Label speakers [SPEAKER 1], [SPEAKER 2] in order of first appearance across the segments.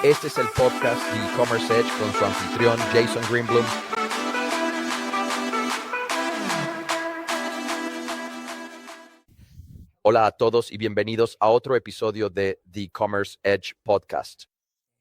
[SPEAKER 1] Este es el podcast de E-Commerce Edge con su anfitrión Jason Greenblum. Hola a todos y bienvenidos a otro episodio de The E-Commerce Edge Podcast.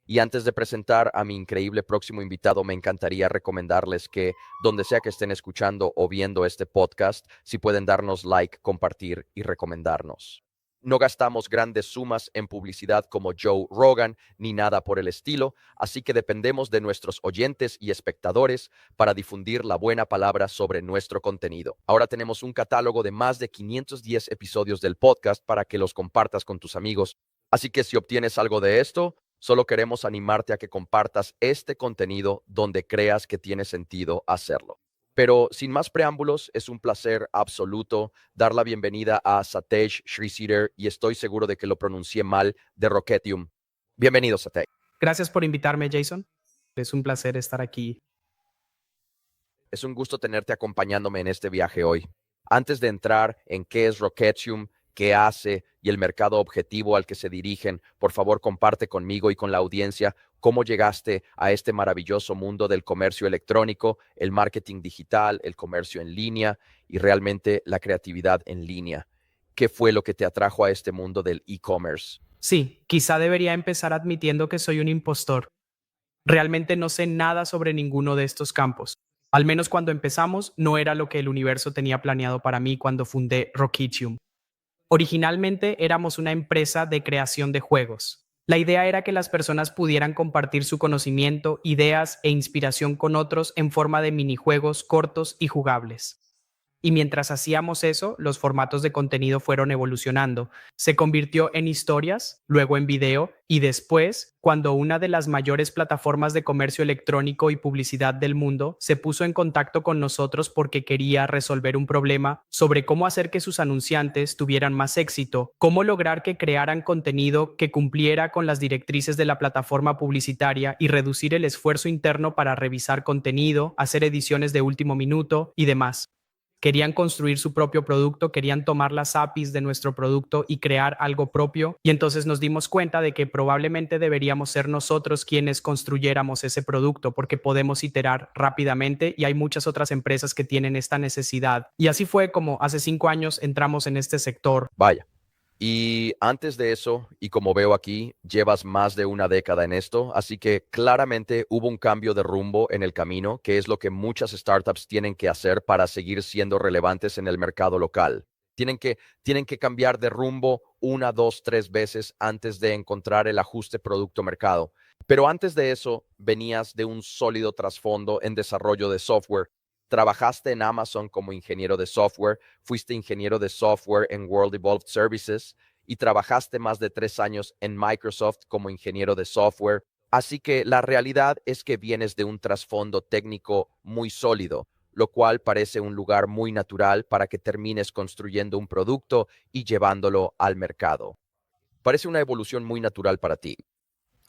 [SPEAKER 1] Y antes de presentar a mi increíble próximo invitado, me encantaría recomendarles que donde sea que estén escuchando o viendo este podcast, si pueden darnos like, compartir y recomendarnos. No gastamos grandes sumas en publicidad como Joe Rogan ni nada por el estilo, así que dependemos de nuestros oyentes y espectadores para difundir la buena palabra sobre nuestro contenido. Ahora tenemos un catálogo de más de 510 episodios del podcast para que los compartas con tus amigos. Así que si obtienes algo de esto, solo queremos animarte a que compartas este contenido donde creas que tiene sentido hacerlo. Pero sin más preámbulos, es un placer absoluto dar la bienvenida a Satej Shrisider, y estoy seguro de que lo pronuncié mal, de Rocketium. Bienvenido, Satej.
[SPEAKER 2] Gracias por invitarme, Jason. Es un placer estar aquí.
[SPEAKER 1] Es un gusto tenerte acompañándome en este viaje hoy. Antes de entrar en qué es Rocketium, qué hace y el mercado objetivo al que se dirigen, por favor comparte conmigo y con la audiencia cómo llegaste a este maravilloso mundo del comercio electrónico, el marketing digital, el comercio en línea y realmente la creatividad en línea. ¿Qué fue lo que te atrajo a este mundo del e-commerce?
[SPEAKER 2] Sí, quizá debería empezar admitiendo que soy un impostor. Realmente no sé nada sobre ninguno de estos campos. Al menos cuando empezamos, no era lo que el universo tenía planeado para mí cuando fundé Rocketium. Originalmente éramos una empresa de creación de juegos. La idea era que las personas pudieran compartir su conocimiento, ideas e inspiración con otros en forma de minijuegos cortos y jugables. Y mientras hacíamos eso, los formatos de contenido fueron evolucionando. Se convirtió en historias, luego en video y después, cuando una de las mayores plataformas de comercio electrónico y publicidad del mundo se puso en contacto con nosotros porque quería resolver un problema sobre cómo hacer que sus anunciantes tuvieran más éxito, cómo lograr que crearan contenido que cumpliera con las directrices de la plataforma publicitaria y reducir el esfuerzo interno para revisar contenido, hacer ediciones de último minuto y demás. Querían construir su propio producto, querían tomar las APIs de nuestro producto y crear algo propio. Y entonces nos dimos cuenta de que probablemente deberíamos ser nosotros quienes construyéramos ese producto porque podemos iterar rápidamente y hay muchas otras empresas que tienen esta necesidad. Y así fue como hace 5 años entramos en este sector.
[SPEAKER 1] Vaya. Y antes de eso, y como veo aquí, llevas más de una década en esto, así que claramente hubo un cambio de rumbo en el camino, que es lo que muchas startups tienen que hacer para seguir siendo relevantes en el mercado local. Tienen que cambiar de rumbo una, dos, tres veces antes de encontrar el ajuste producto-mercado. Pero antes de eso, venías de un sólido trasfondo en desarrollo de software. Trabajaste en Amazon como ingeniero de software, fuiste ingeniero de software en World Evolved Services y trabajaste más de 3 años en Microsoft como ingeniero de software. Así que la realidad es que vienes de un trasfondo técnico muy sólido, lo cual parece un lugar muy natural para que termines construyendo un producto y llevándolo al mercado. Parece una evolución muy natural para ti.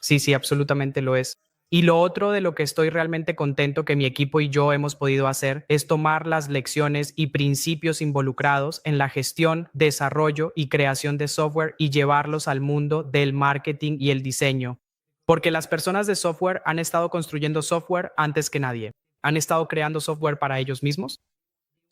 [SPEAKER 2] Sí, sí, absolutamente lo es. Y lo otro de lo que estoy realmente contento que mi equipo y yo hemos podido hacer es tomar las lecciones y principios involucrados en la gestión, desarrollo y creación de software y llevarlos al mundo del marketing y el diseño. Porque las personas de software han estado construyendo software antes que nadie. Han estado creando software para ellos mismos.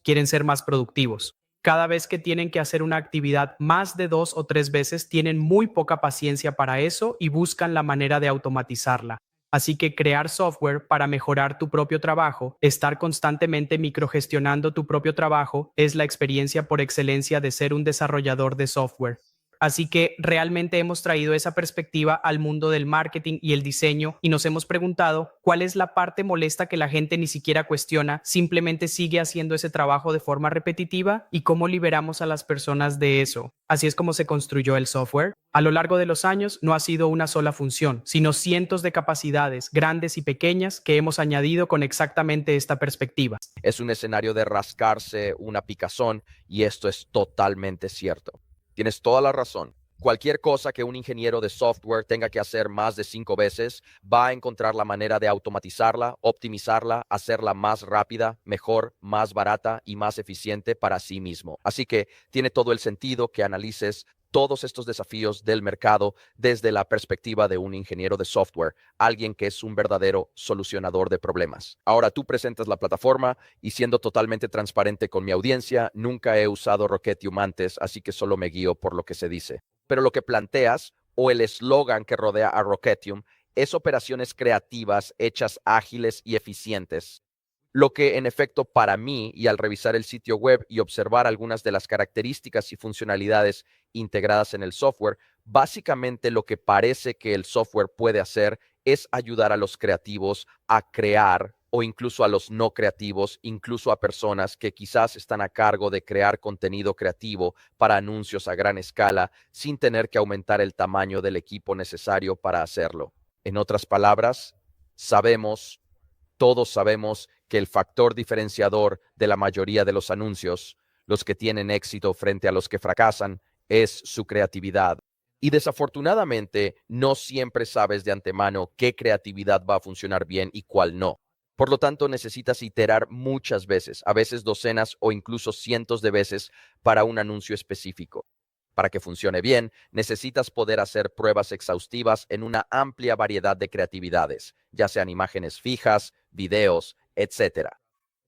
[SPEAKER 2] Quieren ser más productivos. Cada vez que tienen que hacer una actividad más de 2 o 3 veces, tienen muy poca paciencia para eso y buscan la manera de automatizarla. Así que crear software para mejorar tu propio trabajo, estar constantemente microgestionando tu propio trabajo, es la experiencia por excelencia de ser un desarrollador de software. Así que realmente hemos traído esa perspectiva al mundo del marketing y el diseño y nos hemos preguntado cuál es la parte molesta que la gente ni siquiera cuestiona, simplemente sigue haciendo ese trabajo de forma repetitiva y cómo liberamos a las personas de eso. Así es como se construyó el software. A lo largo de los años no ha sido una sola función, sino cientos de capacidades, grandes y pequeñas, que hemos añadido con exactamente esta perspectiva.
[SPEAKER 1] Es un escenario de rascarse una picazón y esto es totalmente cierto. Tienes toda la razón. Cualquier cosa que un ingeniero de software tenga que hacer más de 5 veces, va a encontrar la manera de automatizarla, optimizarla, hacerla más rápida, mejor, más barata y más eficiente para sí mismo. Así que tiene todo el sentido que analices todos estos desafíos del mercado desde la perspectiva de un ingeniero de software, alguien que es un verdadero solucionador de problemas. Ahora tú presentas la plataforma y siendo totalmente transparente con mi audiencia, nunca he usado Rocketium antes, así que solo me guío por lo que se dice. Pero lo que planteas o el eslogan que rodea a Rocketium es operaciones creativas hechas ágiles y eficientes. Lo que en efecto para mí, y al revisar el sitio web y observar algunas de las características y funcionalidades integradas en el software, básicamente lo que parece que el software puede hacer es ayudar a los creativos a crear o incluso a los no creativos, incluso a personas que quizás están a cargo de crear contenido creativo para anuncios a gran escala sin tener que aumentar el tamaño del equipo necesario para hacerlo. En otras palabras, todos sabemos que el factor diferenciador de la mayoría de los anuncios, los que tienen éxito frente a los que fracasan, es su creatividad. Y desafortunadamente, no siempre sabes de antemano qué creatividad va a funcionar bien y cuál no. Por lo tanto, necesitas iterar muchas veces, a veces docenas o incluso cientos de veces para un anuncio específico. Para que funcione bien, necesitas poder hacer pruebas exhaustivas en una amplia variedad de creatividades, ya sean imágenes fijas, videos, etcétera.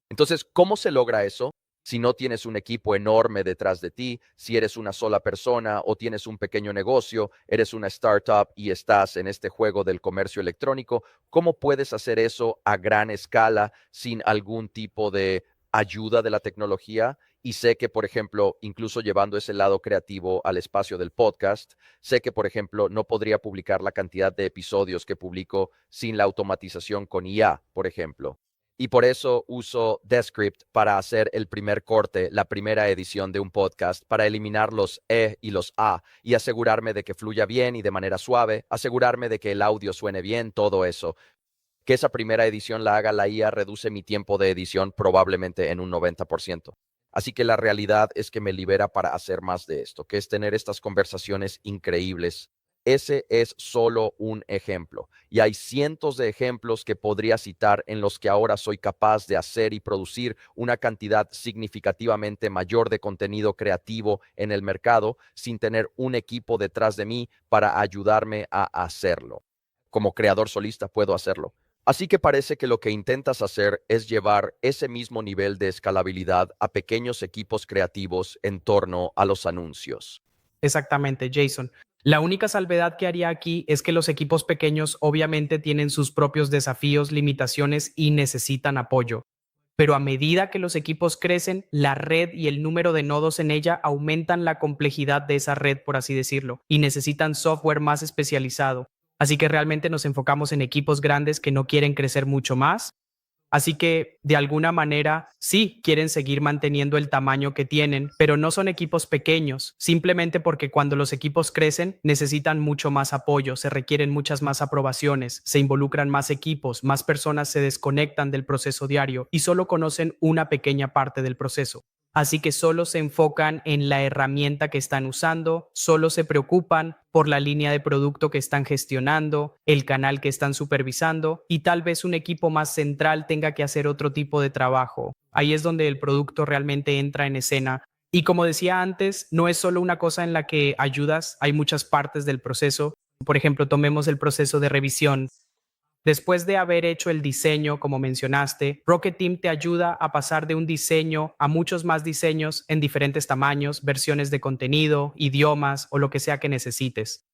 [SPEAKER 1] Entonces, ¿cómo se logra eso? Si no tienes un equipo enorme detrás de ti, si eres una sola persona o tienes un pequeño negocio, eres una startup y estás en este juego del comercio electrónico, ¿cómo puedes hacer eso a gran escala sin algún tipo de ayuda de la tecnología? Y sé que, por ejemplo, incluso llevando ese lado creativo al espacio del podcast, sé que, por ejemplo, no podría publicar la cantidad de episodios que publico sin la automatización con IA, por ejemplo. Y por eso uso Descript para hacer el primer corte, la primera edición de un podcast, para eliminar los y los a y asegurarme de que fluya bien y de manera suave, asegurarme de que el audio suene bien, todo eso. Que esa primera edición la haga la IA reduce mi tiempo de edición probablemente en un 90%. Así que la realidad es que me libera para hacer más de esto, que es tener estas conversaciones increíbles. Ese es solo un ejemplo. Y hay cientos de ejemplos que podría citar en los que ahora soy capaz de hacer y producir una cantidad significativamente mayor de contenido creativo en el mercado sin tener un equipo detrás de mí para ayudarme a hacerlo. Como creador solista puedo hacerlo. Así que parece que lo que intentas hacer es llevar ese mismo nivel de escalabilidad a pequeños equipos creativos en torno a los anuncios.
[SPEAKER 2] Exactamente, Jason. La única salvedad que haría aquí es que los equipos pequeños obviamente tienen sus propios desafíos, limitaciones y necesitan apoyo. Pero a medida que los equipos crecen, la red y el número de nodos en ella aumentan la complejidad de esa red, por así decirlo, y necesitan software más especializado. Así que realmente nos enfocamos en equipos grandes que no quieren crecer mucho más. Así que, de alguna manera, sí quieren seguir manteniendo el tamaño que tienen, pero no son equipos pequeños, simplemente porque cuando los equipos crecen necesitan mucho más apoyo, se requieren muchas más aprobaciones, se involucran más equipos, más personas se desconectan del proceso diario y solo conocen una pequeña parte del proceso. Así que solo se enfocan en la herramienta que están usando, solo se preocupan por la línea de producto que están gestionando, el canal que están supervisando y tal vez un equipo más central tenga que hacer otro tipo de trabajo. Ahí es donde el producto realmente entra en escena. Y como decía antes, no es solo una cosa en la que ayudas, hay muchas partes del proceso. Por ejemplo, tomemos el proceso de revisión. Después de haber hecho el diseño, como mencionaste, Rocket Team te ayuda a pasar de un diseño a muchos más diseños en diferentes tamaños, versiones de contenido, idiomas o lo que sea que necesites.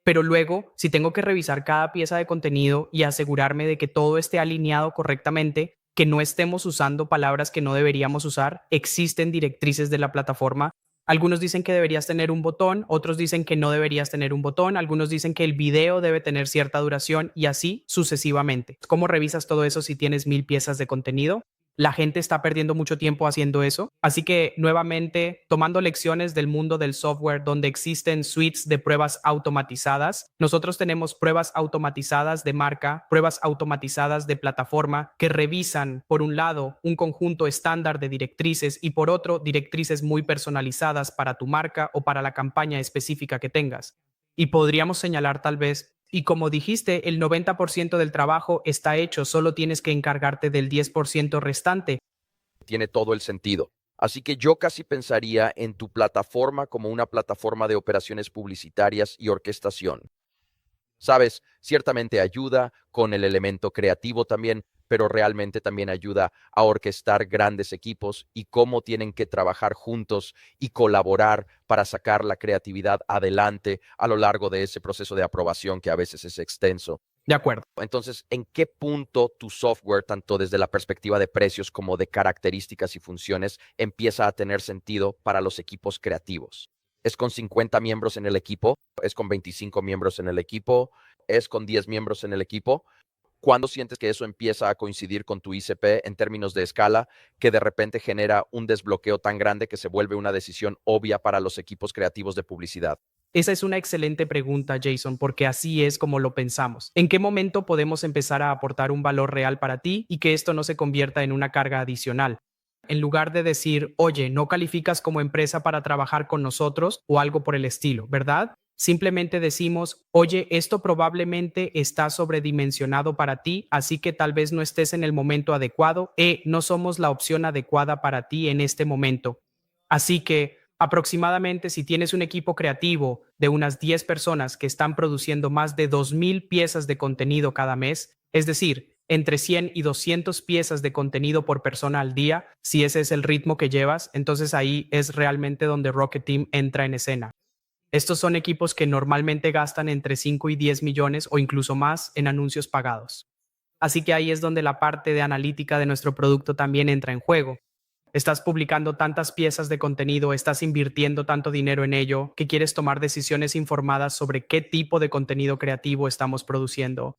[SPEAKER 2] Pero luego, si tengo que revisar cada pieza de contenido y asegurarme de que todo esté alineado correctamente, que no estemos usando palabras que no deberíamos usar, existen directrices de la plataforma. Algunos dicen que deberías tener un botón, otros dicen que no deberías tener un botón, algunos dicen que el video debe tener cierta duración y así sucesivamente. ¿Cómo revisas todo eso si tienes 1000 piezas de contenido? La gente está perdiendo mucho tiempo haciendo eso. Así que nuevamente, tomando lecciones del mundo del software donde existen suites de pruebas automatizadas, nosotros tenemos pruebas automatizadas de marca, pruebas automatizadas de plataforma que revisan, por un lado, un conjunto estándar de directrices y por otro, directrices muy personalizadas para tu marca o para la campaña específica que tengas. Y podríamos señalar tal vez y como dijiste, el 90% del trabajo está hecho, solo tienes que encargarte del 10% restante.
[SPEAKER 1] Tiene todo el sentido. Así que yo casi pensaría en tu plataforma como una plataforma de operaciones publicitarias y orquestación. Sabes, ciertamente ayuda con el elemento creativo también, pero realmente también ayuda a orquestar grandes equipos y cómo tienen que trabajar juntos y colaborar para sacar la creatividad adelante a lo largo de ese proceso de aprobación que a veces es extenso.
[SPEAKER 2] De acuerdo.
[SPEAKER 1] Entonces, ¿en qué punto tu software, tanto desde la perspectiva de precios como de características y funciones, empieza a tener sentido para los equipos creativos? ¿Es con 50 miembros en el equipo? ¿Es con 25 miembros en el equipo? ¿Es con 10 miembros en el equipo? ¿Cuándo sientes que eso empieza a coincidir con tu ICP en términos de escala, que de repente genera un desbloqueo tan grande que se vuelve una decisión obvia para los equipos creativos de publicidad?
[SPEAKER 2] Esa es una excelente pregunta, Jason, porque así es como lo pensamos. ¿En qué momento podemos empezar a aportar un valor real para ti y que esto no se convierta en una carga adicional? En lugar de decir, oye, no calificas como empresa para trabajar con nosotros o algo por el estilo, ¿verdad? Simplemente decimos, oye, esto probablemente está sobredimensionado para ti, así que tal vez no estés en el momento adecuado no somos la opción adecuada para ti en este momento. Así que aproximadamente si tienes un equipo creativo de unas 10 personas que están produciendo más de 2,000 piezas de contenido cada mes, es decir, entre 100 y 200 piezas de contenido por persona al día, si ese es el ritmo que llevas, entonces ahí es realmente donde Rocket Team entra en escena. Estos son equipos que normalmente gastan entre 5 y 10 millones o incluso más en anuncios pagados. Así que ahí es donde la parte de analítica de nuestro producto también entra en juego. Estás publicando tantas piezas de contenido, estás invirtiendo tanto dinero en ello, que quieres tomar decisiones informadas sobre qué tipo de contenido creativo estamos produciendo.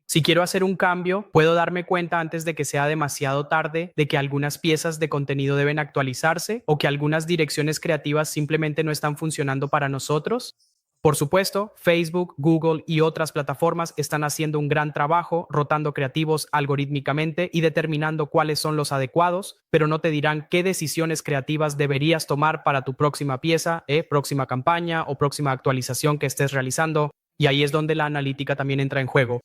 [SPEAKER 2] Si quiero hacer un cambio, puedo darme cuenta antes de que sea demasiado tarde de que algunas piezas de contenido deben actualizarse o que algunas direcciones creativas simplemente no están funcionando para nosotros. Por supuesto, Facebook, Google y otras plataformas están haciendo un gran trabajo rotando creativos algorítmicamente y determinando cuáles son los adecuados, pero no te dirán qué decisiones creativas deberías tomar para tu próxima pieza, próxima campaña o próxima actualización que estés realizando. Y ahí es donde la analítica también entra en juego.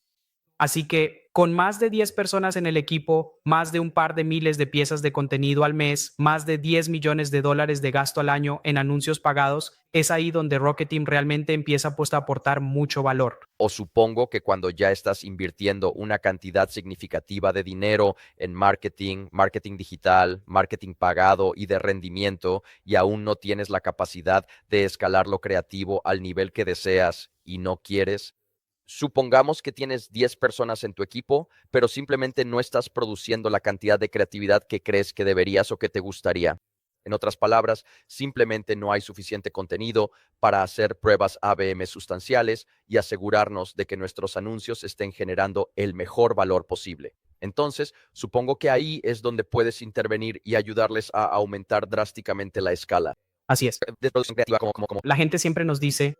[SPEAKER 2] Así que con más de 10 personas en el equipo, más de un par de miles de piezas de contenido al mes, más de 10 millones de dólares de gasto al año en anuncios pagados, es ahí donde Rocket Team realmente empieza pues, a aportar mucho valor.
[SPEAKER 1] O supongo que cuando ya estás invirtiendo una cantidad significativa de dinero en marketing, marketing digital, marketing pagado y de rendimiento, y aún no tienes la capacidad de escalar lo creativo al nivel que deseas y no quieres. Supongamos que tienes 10 personas en tu equipo, pero simplemente no estás produciendo la cantidad de creatividad que crees que deberías o que te gustaría. En otras palabras, simplemente no hay suficiente contenido para hacer pruebas ABM sustanciales y asegurarnos de que nuestros anuncios estén generando el mejor valor posible. Entonces, supongo que ahí es donde puedes intervenir y ayudarles a aumentar drásticamente la escala
[SPEAKER 2] Así es.
[SPEAKER 1] de producción creativa
[SPEAKER 2] La gente siempre nos dicen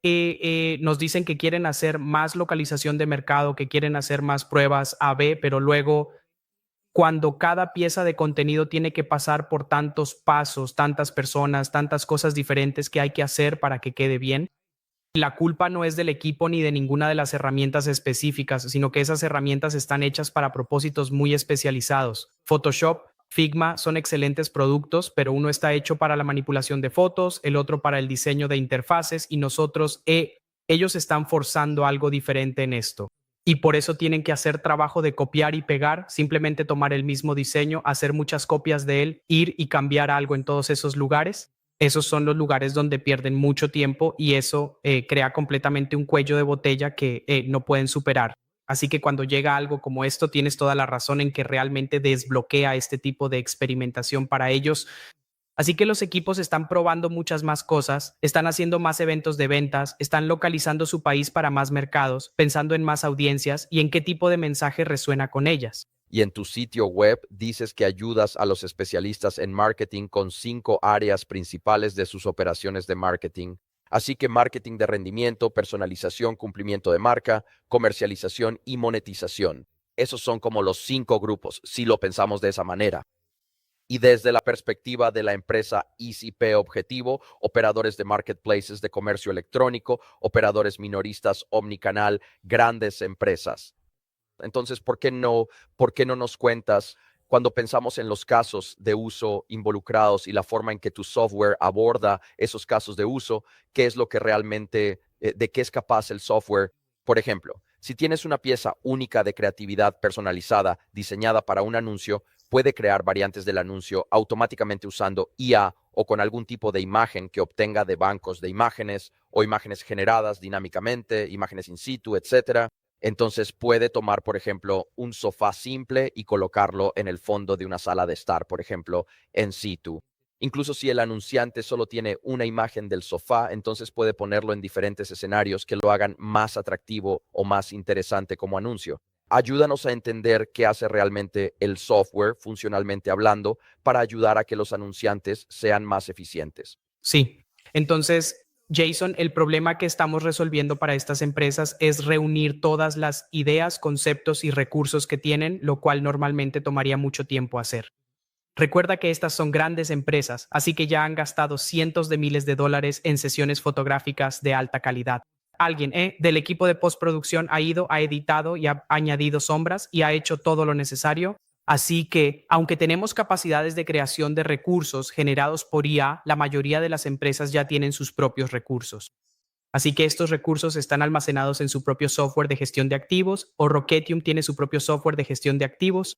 [SPEAKER 2] que quieren hacer más localización de mercado, que quieren hacer más pruebas A/B, pero luego cuando cada pieza de contenido tiene que pasar por tantos pasos, tantas personas, tantas cosas diferentes que hay que hacer para que quede bien. La culpa no es del equipo ni de ninguna de las herramientas específicas, sino que esas herramientas están hechas para propósitos muy especializados. Photoshop, Figma son excelentes productos, pero uno está hecho para la manipulación de fotos, el otro para el diseño de interfaces y ellos están forzando algo diferente en esto. Y por eso tienen que hacer trabajo de copiar y pegar, simplemente tomar el mismo diseño, hacer muchas copias de él, ir y cambiar algo en todos esos lugares. Esos son los lugares donde pierden mucho tiempo y eso crea completamente un cuello de botella que no pueden superar. Así que cuando llega algo como esto, tienes toda la razón en que realmente desbloquea este tipo de experimentación para ellos. Así que los equipos están probando muchas más cosas, están haciendo más eventos de ventas, están localizando su país para más mercados, pensando en más audiencias y en qué tipo de mensaje resuena con ellas.
[SPEAKER 1] y en tu sitio web dices que ayudas a los especialistas en marketing con 5 áreas principales de sus operaciones de marketing. Así que marketing de rendimiento, personalización, cumplimiento de marca, comercialización y monetización. Esos son como los 5 grupos, si lo pensamos de esa manera. Y desde la perspectiva de la empresa ICP objetivo, operadores de marketplaces de comercio electrónico, operadores minoristas omnicanal, grandes empresas. Entonces, ¿por qué no nos cuentas Cuando pensamos en los casos de uso involucrados y la forma en que tu software aborda esos casos de uso, ¿qué es lo que realmente, de qué es capaz el software? Por ejemplo, si tienes una pieza única de creatividad personalizada diseñada para un anuncio, puede crear variantes del anuncio automáticamente usando IA o con algún tipo de imagen que obtenga de bancos de imágenes o imágenes generadas dinámicamente, imágenes in situ, etcétera. Entonces puede tomar, por ejemplo, un sofá simple y colocarlo en el fondo de una sala de estar, por ejemplo, en situ. Incluso si el anunciante solo tiene una imagen del sofá, entonces puede ponerlo en diferentes escenarios que lo hagan más atractivo o más interesante como anuncio. Ayúdanos a entender qué hace realmente el software, funcionalmente hablando, para ayudar a que los anunciantes sean más eficientes.
[SPEAKER 2] Sí. Entonces, Jason, el problema que estamos resolviendo para estas empresas es reunir todas las ideas, conceptos y recursos que tienen, lo cual normalmente tomaría mucho tiempo hacer. Recuerda que estas son grandes empresas, así que ya han gastado cientos de miles de dólares en sesiones fotográficas de alta calidad. Alguien del equipo de postproducción ha ido, ha editado y ha añadido sombras y ha hecho todo lo necesario. Así que, aunque tenemos capacidades de creación de recursos generados por IA, la mayoría de las empresas ya tienen sus propios recursos. Así que estos recursos están almacenados en su propio software de gestión de activos o Rocketium tiene su propio software de gestión de activos.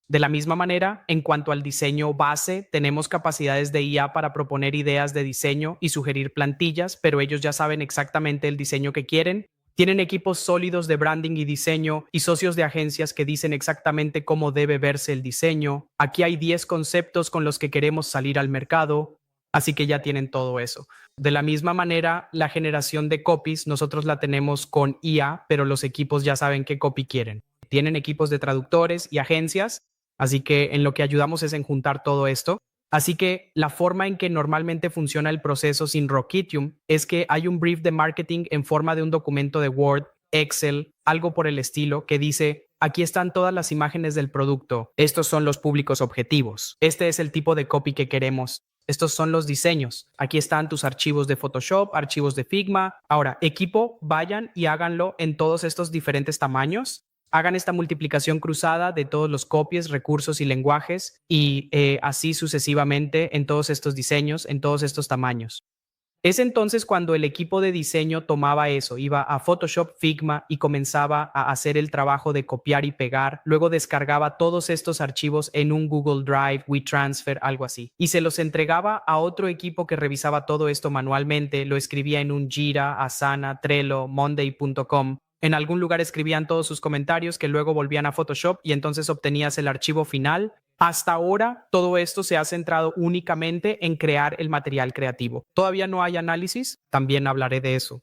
[SPEAKER 2] De la misma manera, en cuanto al diseño base, tenemos capacidades de IA para proponer ideas de diseño y sugerir plantillas, pero ellos ya saben exactamente el diseño que quieren. Tienen equipos sólidos de branding y diseño y socios de agencias que dicen exactamente cómo debe verse el diseño. Aquí hay 10 conceptos con los que queremos salir al mercado, así que ya tienen todo eso. De la misma manera, la generación de copies nosotros la tenemos con IA, pero los equipos ya saben qué copy quieren. Tienen equipos de traductores y agencias. Así que en lo que ayudamos es en juntar todo esto. Así que la forma en que normalmente funciona el proceso sin Rocketium es que hay un brief de marketing en forma de un documento de Word, Excel, algo por el estilo, que dice, aquí están todas las imágenes del producto, estos son los públicos objetivos, este es el tipo de copy que queremos. Estos son los diseños. Aquí están tus archivos de Photoshop, archivos de Figma. Ahora, equipo, vayan y háganlo en todos estos diferentes tamaños. Hagan esta multiplicación cruzada de todos los copies, recursos y lenguajes y así sucesivamente en todos estos diseños, en todos estos tamaños. Es entonces cuando el equipo de diseño tomaba eso, iba a Photoshop, Figma y comenzaba a hacer el trabajo de copiar y pegar, luego descargaba todos estos archivos en un Google Drive, WeTransfer, algo así, y se los entregaba a otro equipo que revisaba todo esto manualmente, lo escribía en un Jira, Asana, Trello, Monday.com. En algún lugar escribían todos sus comentarios que luego volvían a Photoshop y entonces obtenías el archivo final. Hasta ahora, todo esto se ha centrado únicamente en crear el material creativo. Todavía no hay análisis, también hablaré de eso.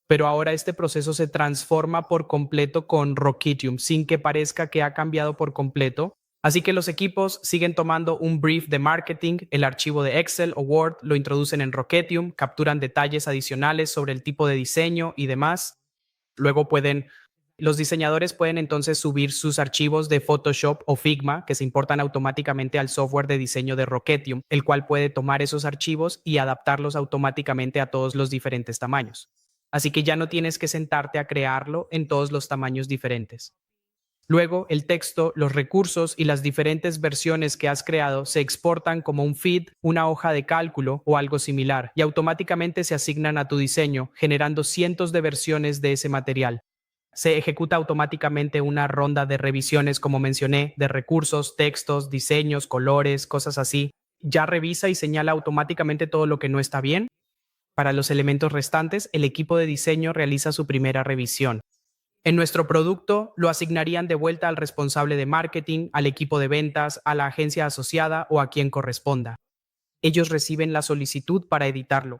[SPEAKER 2] Pero ahora este proceso se transforma por completo con Rocketium, sin que parezca que ha cambiado por completo. Así que los equipos siguen tomando un brief de marketing, el archivo de Excel o Word, lo introducen en Rocketium, capturan detalles adicionales sobre el tipo de diseño y demás. Luego los diseñadores pueden entonces subir sus archivos de Photoshop o Figma que se importan automáticamente al software de diseño de Rocketium, el cual puede tomar esos archivos y adaptarlos automáticamente a todos los diferentes tamaños. Así que ya no tienes que sentarte a crearlo en todos los tamaños diferentes. Luego, el texto, los recursos y las diferentes versiones que has creado se exportan como un feed, una hoja de cálculo o algo similar, y automáticamente se asignan a tu diseño, generando cientos de versiones de ese material. Se ejecuta automáticamente una ronda de revisiones, como mencioné, de recursos, textos, diseños, colores, cosas así. Ya revisa y señala automáticamente todo lo que no está bien. Para los elementos restantes, el equipo de diseño realiza su primera revisión. En nuestro producto lo asignarían de vuelta al responsable de marketing, al equipo de ventas, a la agencia asociada o a quien corresponda. Ellos reciben la solicitud para editarlo.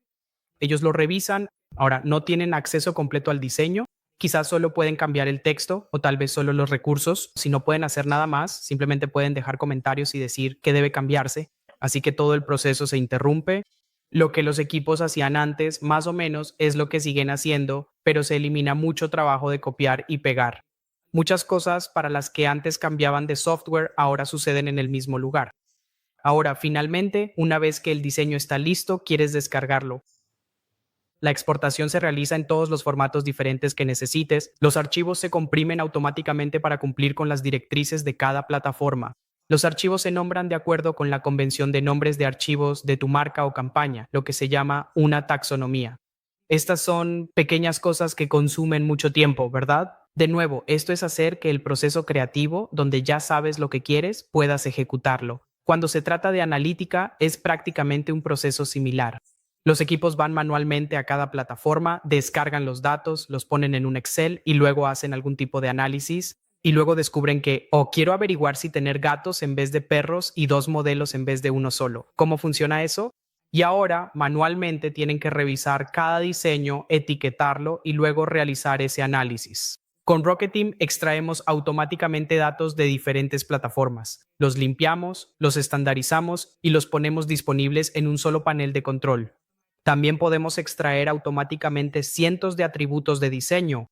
[SPEAKER 2] Ellos lo revisan. Ahora, no tienen acceso completo al diseño. Quizás solo pueden cambiar el texto o tal vez solo los recursos. Si no pueden hacer nada más, simplemente pueden dejar comentarios y decir qué debe cambiarse. Así que todo el proceso se interrumpe. Lo que los equipos hacían antes, más o menos, es lo que siguen haciendo, pero se elimina mucho trabajo de copiar y pegar. Muchas cosas para las que antes cambiaban de software ahora suceden en el mismo lugar. Ahora, finalmente, una vez que el diseño está listo, quieres descargarlo. La exportación se realiza en todos los formatos diferentes que necesites. Los archivos se comprimen automáticamente para cumplir con las directrices de cada plataforma. Los archivos se nombran de acuerdo con la convención de nombres de archivos de tu marca o campaña, lo que se llama una taxonomía. Estas son pequeñas cosas que consumen mucho tiempo, ¿verdad? De nuevo, esto es hacer que el proceso creativo, donde ya sabes lo que quieres, puedas ejecutarlo. Cuando se trata de analítica, es prácticamente un proceso similar. Los equipos van manualmente a cada plataforma, descargan los datos, los ponen en un Excel y luego hacen algún tipo de análisis y luego descubren que, quiero averiguar si tener gatos en vez de perros y dos modelos en vez de uno solo. ¿Cómo funciona eso? Y ahora manualmente tienen que revisar cada diseño, etiquetarlo y luego realizar ese análisis. Con Rocket Team extraemos automáticamente datos de diferentes plataformas. Los limpiamos, los estandarizamos y los ponemos disponibles en un solo panel de control. También podemos extraer automáticamente cientos de atributos de diseño.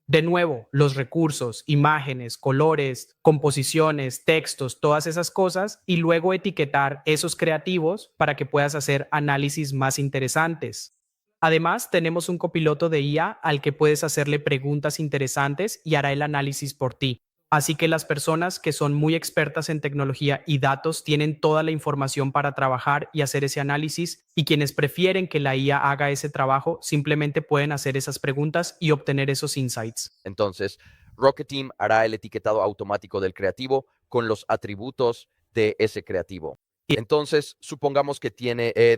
[SPEAKER 2] De nuevo, los recursos, imágenes, colores, composiciones, textos, todas esas cosas, y luego etiquetar esos creativos para que puedas hacer análisis más interesantes. Además, tenemos un copiloto de IA al que puedes hacerle preguntas interesantes y hará el análisis por ti. Así que las personas que son muy expertas en tecnología y datos tienen toda la información para trabajar y hacer ese análisis, y quienes prefieren que la IA haga ese trabajo simplemente pueden hacer esas preguntas y obtener esos insights.
[SPEAKER 1] Entonces, Rocket Team hará el etiquetado automático del creativo con los atributos de ese creativo. Entonces, supongamos que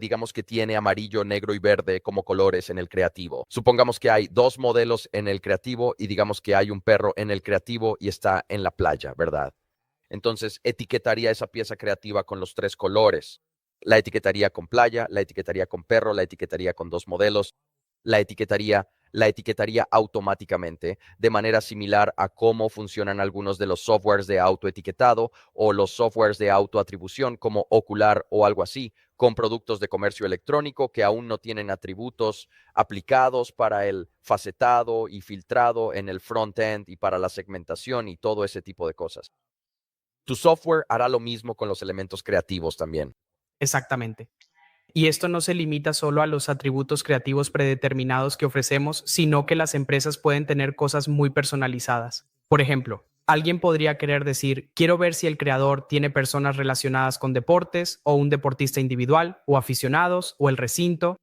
[SPEAKER 1] digamos que tiene amarillo, negro y verde como colores en el creativo. Supongamos que hay dos modelos en el creativo y digamos que hay un perro en el creativo y está en la playa, ¿verdad? Entonces, etiquetaría esa pieza creativa con los tres colores. La etiquetaría con playa, la etiquetaría con perro, la etiquetaría con dos modelos, la etiquetaría automáticamente, de manera similar a cómo funcionan algunos de los softwares de autoetiquetado o los softwares de autoatribución como Ocular o algo así, con productos de comercio electrónico que aún no tienen atributos aplicados para el facetado y filtrado en el front-end y para la segmentación y todo ese tipo de cosas. Tu software hará lo mismo con los elementos creativos también.
[SPEAKER 2] Exactamente. Y esto no se limita solo a los atributos creativos predeterminados que ofrecemos, sino que las empresas pueden tener cosas muy personalizadas. Por ejemplo, alguien podría querer decir, quiero ver si el creador tiene personas relacionadas con deportes, o un deportista individual, o aficionados, o el recinto.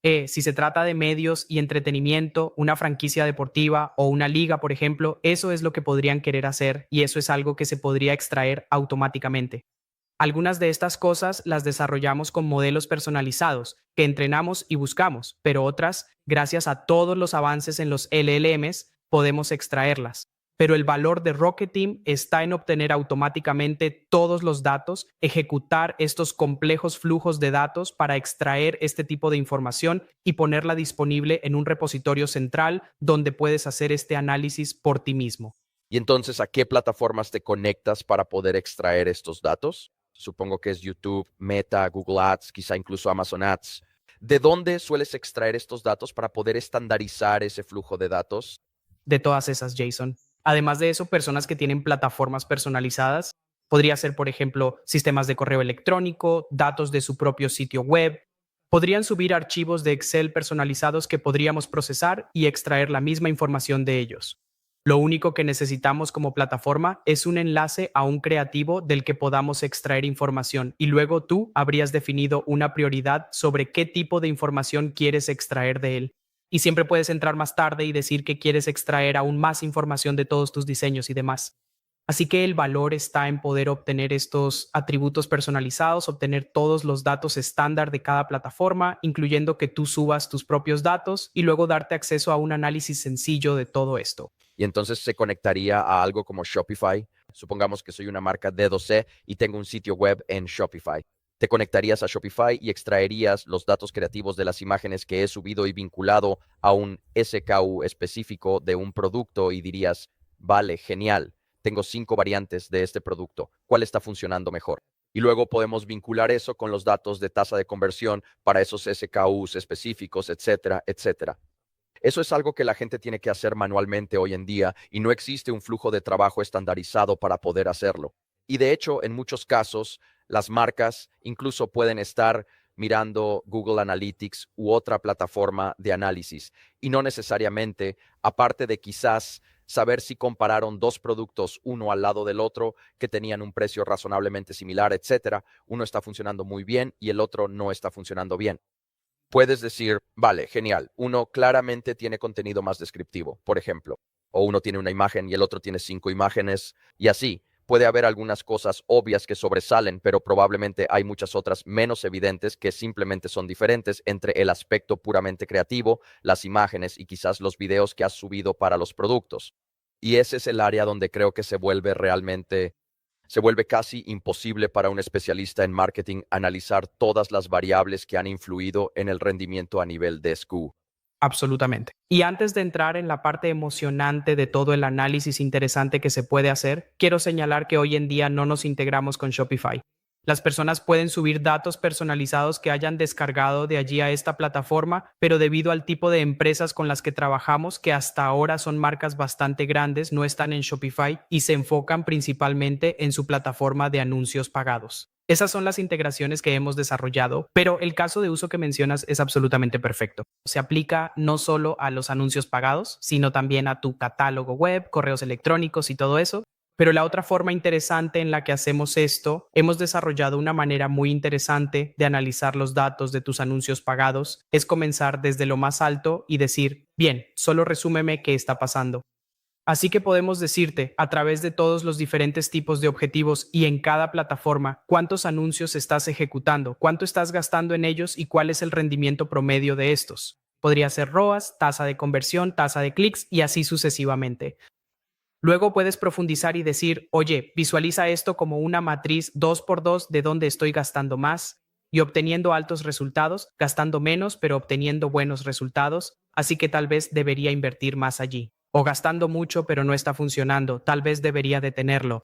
[SPEAKER 2] Si se trata de medios y entretenimiento, una franquicia deportiva o una liga, por ejemplo, eso es lo que podrían querer hacer y eso es algo que se podría extraer automáticamente. Algunas de estas cosas las desarrollamos con modelos personalizados que entrenamos y buscamos, pero otras, gracias a todos los avances en los LLMs, podemos extraerlas. Pero el valor de Rocket Team está en obtener automáticamente todos los datos, ejecutar estos complejos flujos de datos para extraer este tipo de información y ponerla disponible en un repositorio central donde puedes hacer este análisis por ti mismo.
[SPEAKER 1] Y entonces, ¿a qué plataformas te conectas para poder extraer estos datos? Supongo que es YouTube, Meta, Google Ads, quizá incluso Amazon Ads. ¿De dónde sueles extraer estos datos para poder estandarizar ese flujo de datos?
[SPEAKER 2] De todas esas, Jason. Además de eso, personas que tienen plataformas personalizadas, podría ser, por ejemplo, sistemas de correo electrónico, datos de su propio sitio web, podrían subir archivos de Excel personalizados que podríamos procesar y extraer la misma información de ellos. Lo único que necesitamos como plataforma es un enlace a un creativo del que podamos extraer información y luego tú habrías definido una prioridad sobre qué tipo de información quieres extraer de él. Y siempre puedes entrar más tarde y decir que quieres extraer aún más información de todos tus diseños y demás. Así que el valor está en poder obtener estos atributos personalizados, obtener todos los datos estándar de cada plataforma, incluyendo que tú subas tus propios datos y luego darte acceso a un análisis sencillo de todo esto.
[SPEAKER 1] Y entonces se conectaría a algo como Shopify. Supongamos que soy una marca D2C y tengo un sitio web en Shopify. Te conectarías a Shopify y extraerías los datos creativos de las imágenes que he subido y vinculado a un SKU específico de un producto y dirías, vale, genial, tengo 5 variantes de este producto, ¿cuál está funcionando mejor? Y luego podemos vincular eso con los datos de tasa de conversión para esos SKUs específicos, etcétera, etcétera. Eso es algo que la gente tiene que hacer manualmente hoy en día y no existe un flujo de trabajo estandarizado para poder hacerlo. Y de hecho, en muchos casos, las marcas incluso pueden estar mirando Google Analytics u otra plataforma de análisis y no necesariamente, aparte de quizás saber si compararon dos productos uno al lado del otro que tenían un precio razonablemente similar, etcétera. Uno está funcionando muy bien y el otro no está funcionando bien. Puedes decir, vale, genial, uno claramente tiene contenido más descriptivo, por ejemplo, o uno tiene una imagen y el otro tiene 5 imágenes y así. Puede haber algunas cosas obvias que sobresalen, pero probablemente hay muchas otras menos evidentes que simplemente son diferentes entre el aspecto puramente creativo, las imágenes y quizás los videos que has subido para los productos. Y ese es el área donde creo que se vuelve casi imposible para un especialista en marketing analizar todas las variables que han influido en el rendimiento a nivel de SKU.
[SPEAKER 2] Absolutamente. Y antes de entrar en la parte emocionante de todo el análisis interesante que se puede hacer, quiero señalar que hoy en día no nos integramos con Shopify. Las personas pueden subir datos personalizados que hayan descargado de allí a esta plataforma, pero debido al tipo de empresas con las que trabajamos, que hasta ahora son marcas bastante grandes, no están en Shopify y se enfocan principalmente en su plataforma de anuncios pagados. Esas son las integraciones que hemos desarrollado, pero el caso de uso que mencionas es absolutamente perfecto. Se aplica no solo a los anuncios pagados, sino también a tu catálogo web, correos electrónicos y todo eso. Pero la otra forma interesante en la que hacemos esto, hemos desarrollado una manera muy interesante de analizar los datos de tus anuncios pagados, es comenzar desde lo más alto y decir, bien, solo resúmeme qué está pasando. Así que podemos decirte, a través de todos los diferentes tipos de objetivos y en cada plataforma, cuántos anuncios estás ejecutando, cuánto estás gastando en ellos y cuál es el rendimiento promedio de estos. Podría ser ROAS, tasa de conversión, tasa de clics y así sucesivamente. Luego puedes profundizar y decir, oye, visualiza esto como una matriz 2x2 de donde estoy gastando más y obteniendo altos resultados, gastando menos pero obteniendo buenos resultados, así que tal vez debería invertir más allí. O gastando mucho pero no está funcionando, tal vez debería detenerlo.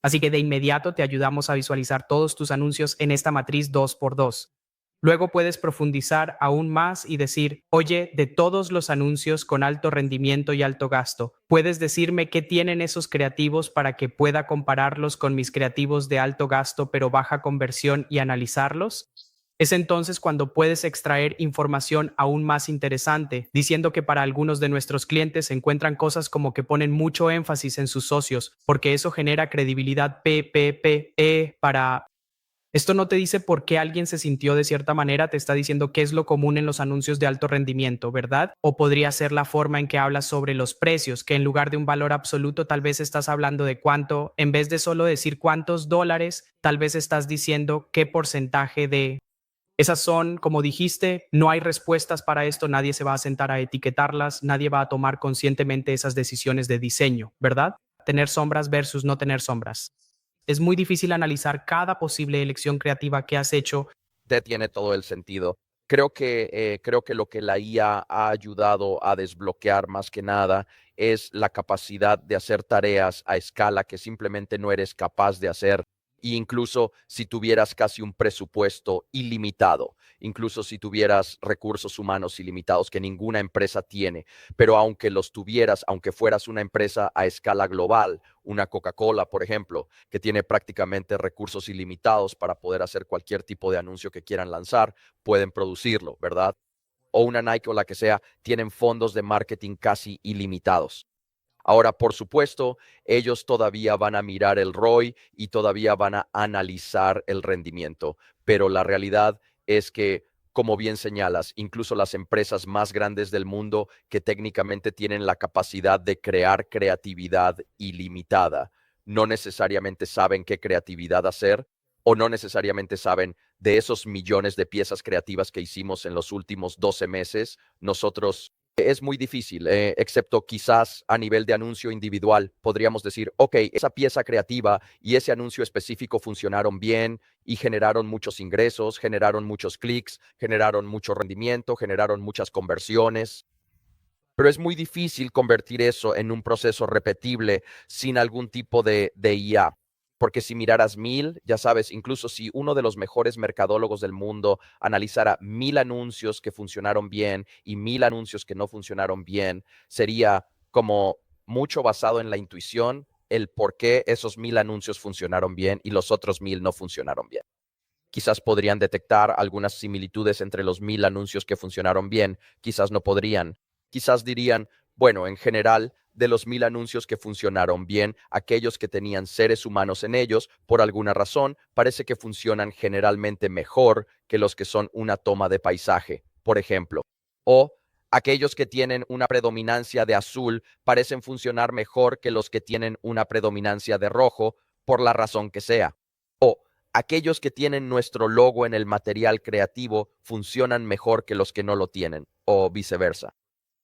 [SPEAKER 2] Así que de inmediato te ayudamos a visualizar todos tus anuncios en esta matriz 2x2. Luego puedes profundizar aún más y decir, oye, de todos los anuncios con alto rendimiento y alto gasto, ¿puedes decirme qué tienen esos creativos para que pueda compararlos con mis creativos de alto gasto pero baja conversión y analizarlos? Es entonces cuando puedes extraer información aún más interesante, diciendo que para algunos de nuestros clientes se encuentran cosas como que ponen mucho énfasis en sus socios, porque eso genera credibilidad PPPE para... Esto no te dice por qué alguien se sintió de cierta manera, te está diciendo qué es lo común en los anuncios de alto rendimiento, ¿verdad? O podría ser la forma en que hablas sobre los precios, que en lugar de un valor absoluto tal vez estás hablando de cuánto, en vez de solo decir cuántos dólares, tal vez estás diciendo qué porcentaje de... Esas son, como dijiste, no hay respuestas para esto, nadie se va a sentar a etiquetarlas, nadie va a tomar conscientemente esas decisiones de diseño, ¿verdad? Tener sombras versus no tener sombras. Es muy difícil analizar cada posible elección creativa que has hecho.
[SPEAKER 1] Te tiene todo el sentido. Creo que lo que la IA ha ayudado a desbloquear más que nada es la capacidad de hacer tareas a escala que simplemente no eres capaz de hacer. E incluso si tuvieras casi un presupuesto ilimitado, incluso si tuvieras recursos humanos ilimitados que ninguna empresa tiene, pero aunque los tuvieras, aunque fueras una empresa a escala global, una Coca-Cola, por ejemplo, que tiene prácticamente recursos ilimitados para poder hacer cualquier tipo de anuncio que quieran lanzar, pueden producirlo, ¿verdad? O una Nike o la que sea, tienen fondos de marketing casi ilimitados. Ahora, por supuesto, ellos todavía van a mirar el ROI y todavía van a analizar el rendimiento, pero la realidad es que, como bien señalas, incluso las empresas más grandes del mundo que técnicamente tienen la capacidad de crear creatividad ilimitada, no necesariamente saben qué creatividad hacer o no necesariamente saben de esos millones de piezas creativas que hicimos en los últimos 12 meses, nosotros es muy difícil, excepto quizás a nivel de anuncio individual. Podríamos decir, ok, esa pieza creativa y ese anuncio específico funcionaron bien y generaron muchos ingresos, generaron muchos clics, generaron mucho rendimiento, generaron muchas conversiones. Pero es muy difícil convertir eso en un proceso repetible sin algún tipo de IA. Porque si miraras 1000, ya sabes, incluso si uno de los mejores mercadólogos del mundo analizara 1000 anuncios que funcionaron bien y 1000 anuncios que no funcionaron bien, sería como mucho basado en la intuición el por qué esos 1000 anuncios funcionaron bien y los otros 1000 no funcionaron bien. Quizás podrían detectar algunas similitudes entre los 1000 anuncios que funcionaron bien, quizás no podrían. Quizás dirían, bueno, en general, de los 1000 anuncios que funcionaron bien, aquellos que tenían seres humanos en ellos, por alguna razón, parece que funcionan generalmente mejor que los que son una toma de paisaje, por ejemplo. O aquellos que tienen una predominancia de azul parecen funcionar mejor que los que tienen una predominancia de rojo, por la razón que sea. O aquellos que tienen nuestro logo en el material creativo funcionan mejor que los que no lo tienen, o viceversa.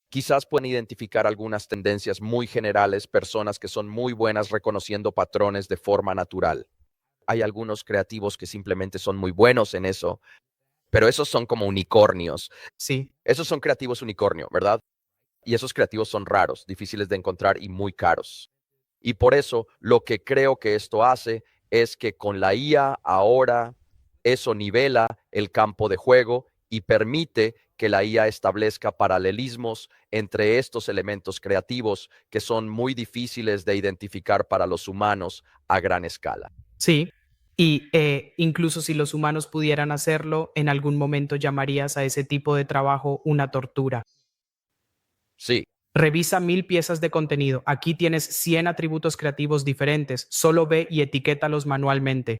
[SPEAKER 1] Quizás pueden identificar algunas tendencias muy generales, personas que son muy buenas reconociendo patrones de forma natural. Hay algunos creativos que simplemente son muy buenos en eso, pero esos son como unicornios.
[SPEAKER 2] Sí,
[SPEAKER 1] Esos son creativos unicornio, ¿verdad? Y esos creativos son raros, difíciles de encontrar y muy caros. Y por eso lo que creo que esto hace es que con la IA ahora eso nivela el campo de juego y permite que la IA establezca paralelismos entre estos elementos creativos que son muy difíciles de identificar para los humanos a gran escala.
[SPEAKER 2] sí. Y incluso si los humanos pudieran hacerlo, en algún momento llamarías a ese tipo de trabajo una tortura.
[SPEAKER 1] Sí,
[SPEAKER 2] Revisa 1000 piezas de contenido. Aquí tienes 100 atributos creativos diferentes. Solo ve y etiquétalos manualmente.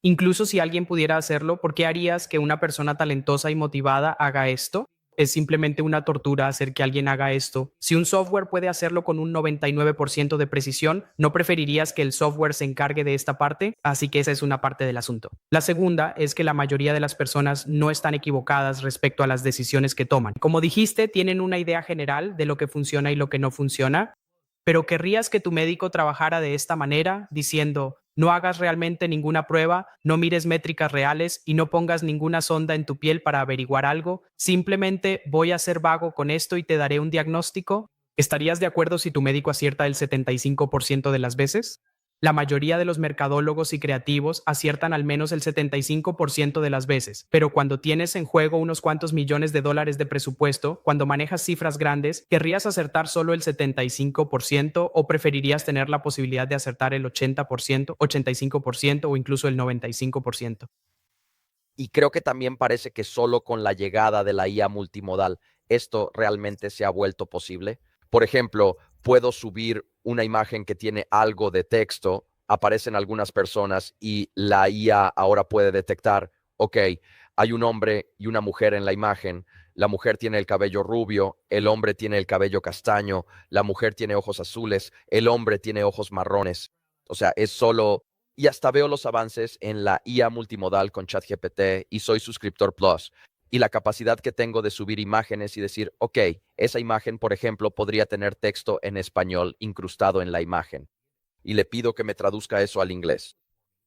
[SPEAKER 2] Incluso si alguien pudiera hacerlo, ¿por qué harías que una persona talentosa y motivada haga esto? Es simplemente una tortura hacer que alguien haga esto. Si un software puede hacerlo con un 99% de precisión, ¿no preferirías que el software se encargue de esta parte? Así que esa es una parte del asunto. La segunda es que la mayoría de las personas no están equivocadas respecto a las decisiones que toman. Como dijiste, tienen una idea general de lo que funciona y lo que no funciona, pero querrías que tu médico trabajara de esta manera, diciendo, no hagas realmente ninguna prueba, no mires métricas reales y no pongas ninguna sonda en tu piel para averiguar algo, simplemente voy a ser vago con esto y te daré un diagnóstico. ¿Estarías de acuerdo si tu médico acierta el 75% de las veces? La mayoría de los mercadólogos y creativos aciertan al menos el 75% de las veces, pero cuando tienes en juego unos cuantos millones de dólares de presupuesto, cuando manejas cifras grandes, ¿querrías acertar solo el 75% o preferirías tener la posibilidad de acertar el 80%, 85% o incluso el 95%?
[SPEAKER 1] y creo que también parece que solo con la llegada de la IA multimodal esto realmente se ha vuelto posible. Por ejemplo, puedo subir una imagen que tiene algo de texto, aparecen algunas personas y la IA ahora puede detectar, ok, hay un hombre y una mujer en la imagen, la mujer tiene el cabello rubio, el hombre tiene el cabello castaño, la mujer tiene ojos azules, el hombre tiene ojos marrones. O sea, es solo y hasta veo los avances en la IA multimodal con ChatGPT y soy suscriptor Plus. Y la capacidad que tengo de subir imágenes y decir, ok, esa imagen, por ejemplo, podría tener texto en español incrustado en la imagen. Y le pido que me traduzca eso al inglés.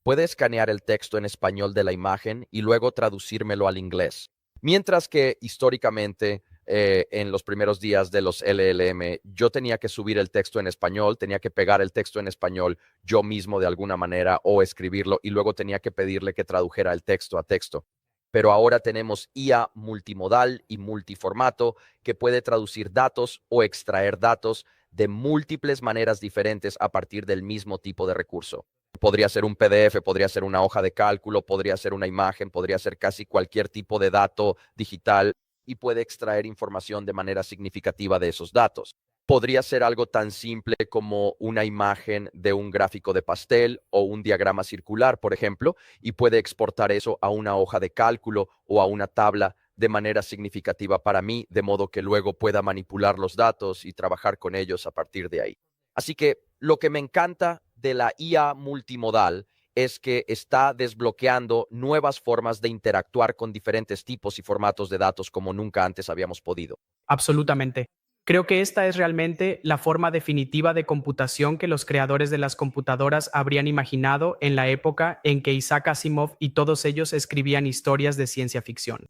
[SPEAKER 1] Puede escanear el texto en español de la imagen y luego traducírmelo al inglés. Mientras que históricamente, en los primeros días de los LLM, yo tenía que subir el texto en español, tenía que pegar el texto en español yo mismo de alguna manera o escribirlo y luego tenía que pedirle que tradujera el texto a texto. Pero ahora tenemos IA multimodal y multiformato que puede traducir datos o extraer datos de múltiples maneras diferentes a partir del mismo tipo de recurso. Podría ser un PDF, podría ser una hoja de cálculo, podría ser una imagen, podría ser casi cualquier tipo de dato digital y puede extraer información de manera significativa de esos datos. Podría ser algo tan simple como una imagen de un gráfico de pastel o un diagrama circular, por ejemplo, y puede exportar eso a una hoja de cálculo o a una tabla de manera significativa para mí, de modo que luego pueda manipular los datos y trabajar con ellos a partir de ahí. Así que lo que me encanta de la IA multimodal es que está desbloqueando nuevas formas de interactuar con diferentes tipos y formatos de datos como nunca antes habíamos podido.
[SPEAKER 2] Absolutamente. Creo que esta es realmente la forma definitiva de computación que los creadores de las computadoras habrían imaginado en la época en que Isaac Asimov y todos ellos escribían historias de ciencia ficción.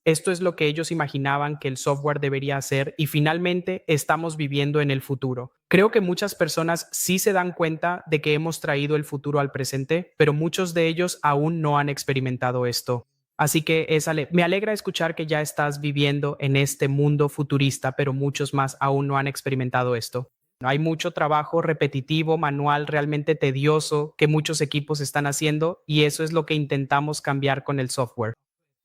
[SPEAKER 2] Esto es lo que ellos imaginaban que el software debería hacer y finalmente estamos viviendo en el futuro. Creo que muchas personas sí se dan cuenta de que hemos traído el futuro al presente, pero muchos de ellos aún no han experimentado esto. Así que me alegra escuchar que ya estás viviendo en este mundo futurista, pero muchos más aún no han experimentado esto. Hay mucho trabajo repetitivo, manual, realmente tedioso que muchos equipos están haciendo y eso es lo que intentamos cambiar con el software.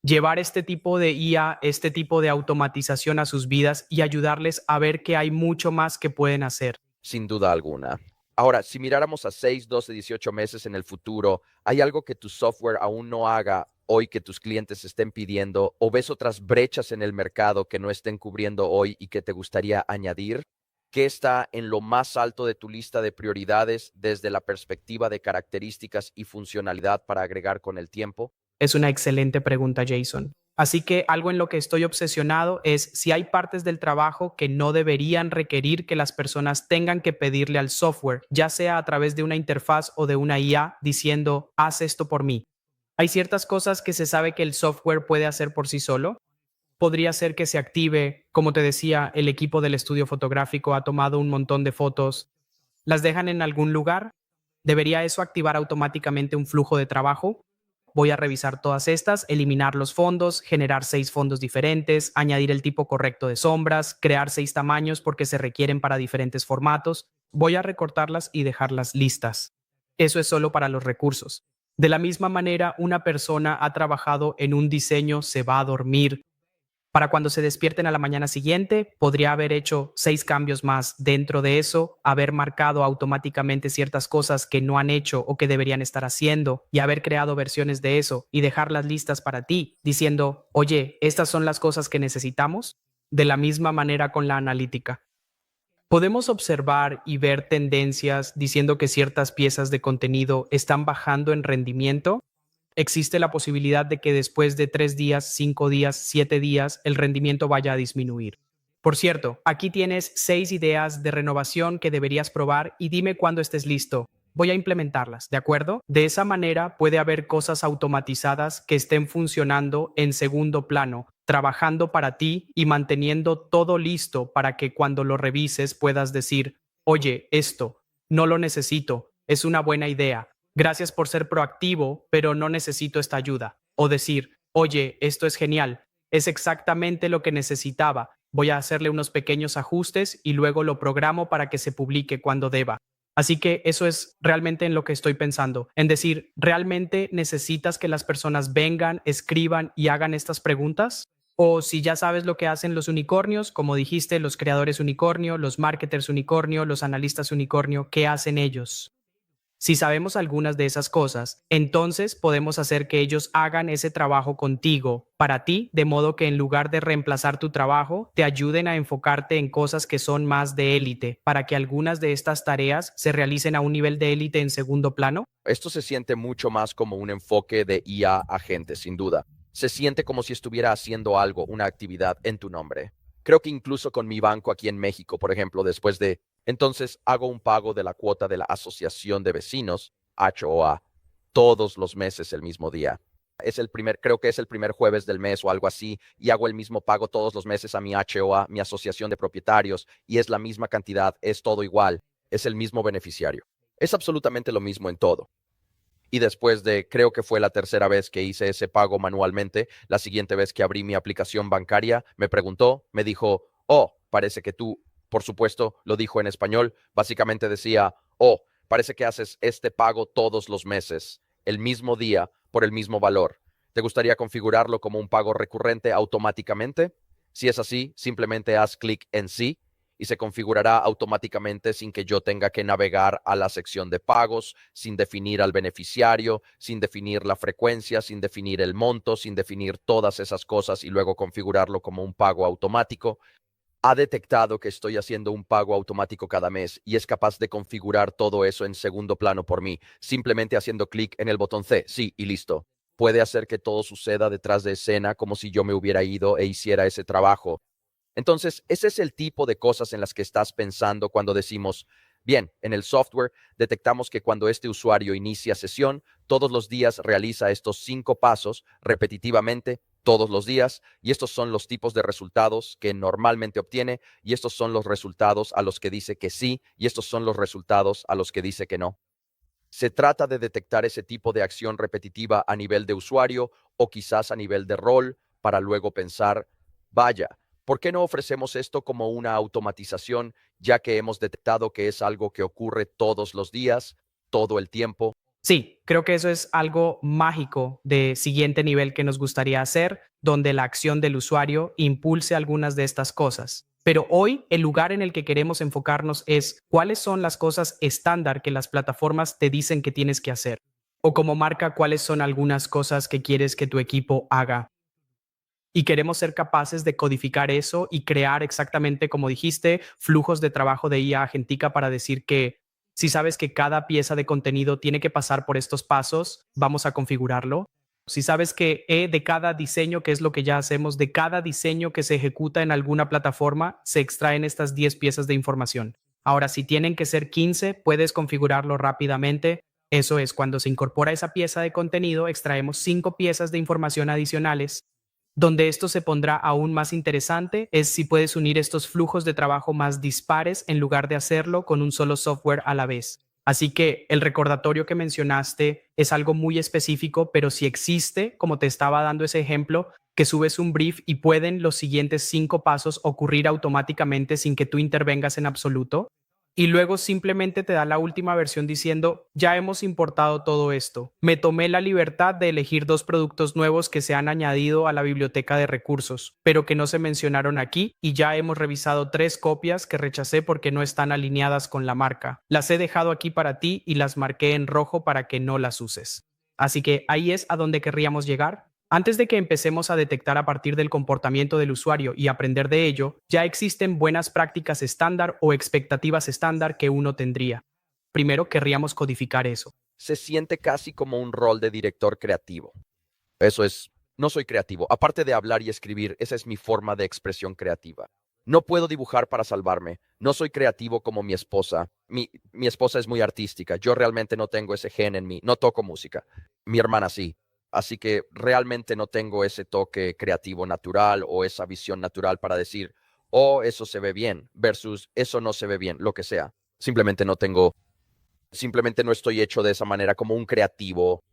[SPEAKER 2] Llevar este tipo de IA, este tipo de automatización a sus vidas y ayudarles a ver que hay mucho más que pueden hacer.
[SPEAKER 1] Sin duda alguna. Ahora, si miráramos a 6, 12, 18 meses en el futuro, ¿hay algo que tu software aún no haga hoy que tus clientes estén pidiendo o ves otras brechas en el mercado que no estén cubriendo hoy y que te gustaría añadir? ¿Qué está en lo más alto de tu lista de prioridades desde la perspectiva de características y funcionalidad para agregar con el tiempo?
[SPEAKER 2] Es una excelente pregunta, Jason. Así que algo en lo que estoy obsesionado es si hay partes del trabajo que no deberían requerir que las personas tengan que pedirle al software, ya sea a través de una interfaz o de una IA, diciendo, haz esto por mí. Hay ciertas cosas que se sabe que el software puede hacer por sí solo. Podría ser que se active, como te decía, el equipo del estudio fotográfico ha tomado un montón de fotos, las dejan en algún lugar. ¿Debería eso activar automáticamente un flujo de trabajo? Voy a revisar todas estas, eliminar los fondos, generar 6 fondos diferentes, añadir el tipo correcto de sombras, crear 6 tamaños porque se requieren para diferentes formatos. Voy a recortarlas y dejarlas listas. Eso es solo para los recursos. De la misma manera, una persona ha trabajado en un diseño, se va a dormir, para cuando se despierten a la mañana siguiente, podría haber hecho 6 cambios más dentro de eso, haber marcado automáticamente ciertas cosas que no han hecho o que deberían estar haciendo y haber creado versiones de eso y dejarlas listas para ti, diciendo, oye, estas son las cosas que necesitamos. De la misma manera con la analítica. Podemos observar y ver tendencias diciendo que ciertas piezas de contenido están bajando en rendimiento. Existe la posibilidad de que después de 3 días, 5 días, 7 días, el rendimiento vaya a disminuir. Por cierto, aquí tienes 6 ideas de renovación que deberías probar y dime cuándo estés listo. Voy a implementarlas, ¿de acuerdo? De esa manera puede haber cosas automatizadas que estén funcionando en segundo plano, trabajando para ti y manteniendo todo listo para que cuando lo revises puedas decir, oye, esto, no lo necesito, es una buena idea. Gracias por ser proactivo, pero no necesito esta ayuda. O decir, oye, esto es genial, es exactamente lo que necesitaba. Voy a hacerle unos pequeños ajustes y luego lo programo para que se publique cuando deba. Así que eso es realmente en lo que estoy pensando, en decir, ¿realmente necesitas que las personas vengan, escriban y hagan estas preguntas? O si ya sabes lo que hacen los unicornios, como dijiste, los creadores unicornio, los marketers unicornio, los analistas unicornio, ¿qué hacen ellos? Si sabemos algunas de esas cosas, entonces podemos hacer que ellos hagan ese trabajo contigo, para ti, de modo que en lugar de reemplazar tu trabajo, te ayuden a enfocarte en cosas que son más de élite, para que algunas de estas tareas se realicen a un nivel de élite en segundo plano.
[SPEAKER 1] Esto se siente mucho más como un enfoque de IA agente, sin duda. Se siente como si estuviera haciendo algo, una actividad en tu nombre. Creo que incluso con mi banco aquí en México, por ejemplo, después de, entonces hago un pago de la cuota de la Asociación de Vecinos, HOA, todos los meses el mismo día. Creo que es el primer jueves del mes o algo así, y hago el mismo pago todos los meses a mi HOA, mi asociación de propietarios, y es la misma cantidad, es todo igual, es el mismo beneficiario. Es absolutamente lo mismo en todo. Y después de, creo que fue la tercera vez que hice ese pago manualmente, la siguiente vez que abrí mi aplicación bancaria, me preguntó, me dijo, oh, parece que tú, por supuesto, lo dijo en español, básicamente decía, oh, parece que haces este pago todos los meses, el mismo día, por el mismo valor. ¿Te gustaría configurarlo como un pago recurrente automáticamente? Si es así, simplemente haz clic en sí y se configurará automáticamente sin que yo tenga que navegar a la sección de pagos, sin definir al beneficiario, sin definir la frecuencia, sin definir el monto, sin definir todas esas cosas y luego configurarlo como un pago automático. Ha detectado que estoy haciendo un pago automático cada mes y es capaz de configurar todo eso en segundo plano por mí, simplemente haciendo clic en el botón C, sí, y listo. Puede hacer que todo suceda detrás de escena como si yo me hubiera ido e hiciera ese trabajo. Entonces, ese es el tipo de cosas en las que estás pensando cuando decimos, bien, en el software detectamos que cuando este usuario inicia sesión, todos los días realiza estos 5 pasos repetitivamente, todos los días, y estos son los tipos de resultados que normalmente obtiene, y estos son los resultados a los que dice que sí, y estos son los resultados a los que dice que no. Se trata de detectar ese tipo de acción repetitiva a nivel de usuario o quizás a nivel de rol para luego pensar, vaya, ¿por qué no ofrecemos esto como una automatización, ya que hemos detectado que es algo que ocurre todos los días, todo el tiempo?
[SPEAKER 2] Sí, creo que eso es algo mágico de siguiente nivel que nos gustaría hacer, donde la acción del usuario impulse algunas de estas cosas. Pero hoy el lugar en el que queremos enfocarnos es cuáles son las cosas estándar que las plataformas te dicen que tienes que hacer. O como marca, cuáles son algunas cosas que quieres que tu equipo haga. Y queremos ser capaces de codificar eso y crear exactamente, como dijiste, flujos de trabajo de IA agentica para decir que si sabes que cada pieza de contenido tiene que pasar por estos pasos, vamos a configurarlo. Si sabes que de cada diseño, que es lo que ya hacemos, de cada diseño que se ejecuta en alguna plataforma, se extraen estas 10 piezas de información. Ahora, si tienen que ser 15, puedes configurarlo rápidamente. Eso es, cuando se incorpora esa pieza de contenido, extraemos 5 piezas de información adicionales. Donde esto se pondrá aún más interesante es si puedes unir estos flujos de trabajo más dispares en lugar de hacerlo con un solo software a la vez. Así que el recordatorio que mencionaste es algo muy específico, pero si existe, como te estaba dando ese ejemplo, que subes un brief y pueden los siguientes 5 pasos ocurrir automáticamente sin que tú intervengas en absoluto, y luego simplemente te da la última versión diciendo, ya hemos importado todo esto. Me tomé la libertad de elegir 2 productos nuevos que se han añadido a la biblioteca de recursos, pero que no se mencionaron aquí, y ya hemos revisado 3 copias que rechacé porque no están alineadas con la marca. Las he dejado aquí para ti y las marqué en rojo para que no las uses. Así que ahí es a donde querríamos llegar. Antes de que empecemos a detectar a partir del comportamiento del usuario y aprender de ello, ya existen buenas prácticas estándar o expectativas estándar que uno tendría. Primero querríamos codificar eso.
[SPEAKER 1] Se siente casi como un rol de director creativo. Eso es, no soy creativo. Aparte de hablar y escribir, esa es mi forma de expresión creativa. No puedo dibujar para salvarme. No soy creativo como mi esposa. Mi esposa es muy artística. Yo realmente no tengo ese gen en mí. No toco música. Mi hermana sí. Así que realmente no tengo ese toque creativo natural o esa visión natural para decir, oh, eso se ve bien versus eso no se ve bien, lo que sea. Simplemente no estoy hecho de esa manera como un creativo,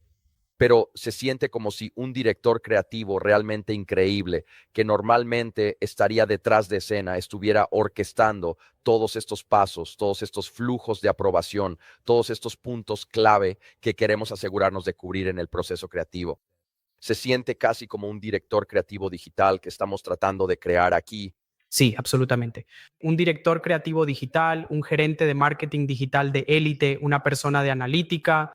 [SPEAKER 1] pero se siente como si un director creativo realmente increíble, que normalmente estaría detrás de escena, estuviera orquestando todos estos pasos, todos estos flujos de aprobación, todos estos puntos clave que queremos asegurarnos de cubrir en el proceso creativo. Se siente casi como un director creativo digital que estamos tratando de crear aquí.
[SPEAKER 2] Sí, absolutamente. Un director creativo digital, un gerente de marketing digital de élite, una persona de analítica.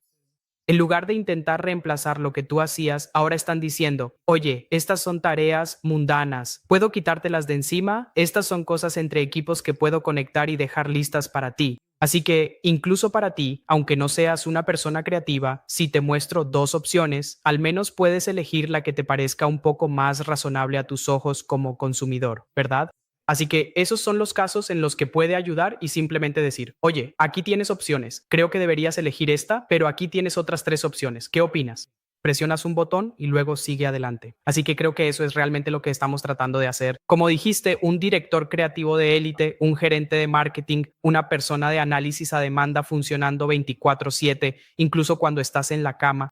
[SPEAKER 2] En lugar de intentar reemplazar lo que tú hacías, ahora están diciendo, oye, estas son tareas mundanas, ¿puedo quitártelas de encima? Estas son cosas entre equipos que puedo conectar y dejar listas para ti. Así que, incluso para ti, aunque no seas una persona creativa, si te muestro 2 opciones, al menos puedes elegir la que te parezca un poco más razonable a tus ojos como consumidor, ¿verdad? Así que esos son los casos en los que puede ayudar y simplemente decir, oye, aquí tienes opciones, creo que deberías elegir esta, pero aquí tienes otras 3 opciones, ¿qué opinas? Presionas un botón y luego sigue adelante. Así que creo que eso es realmente lo que estamos tratando de hacer. Como dijiste, un director creativo de élite, un gerente de marketing, una persona de análisis a demanda funcionando 24/7, incluso cuando estás en la cama.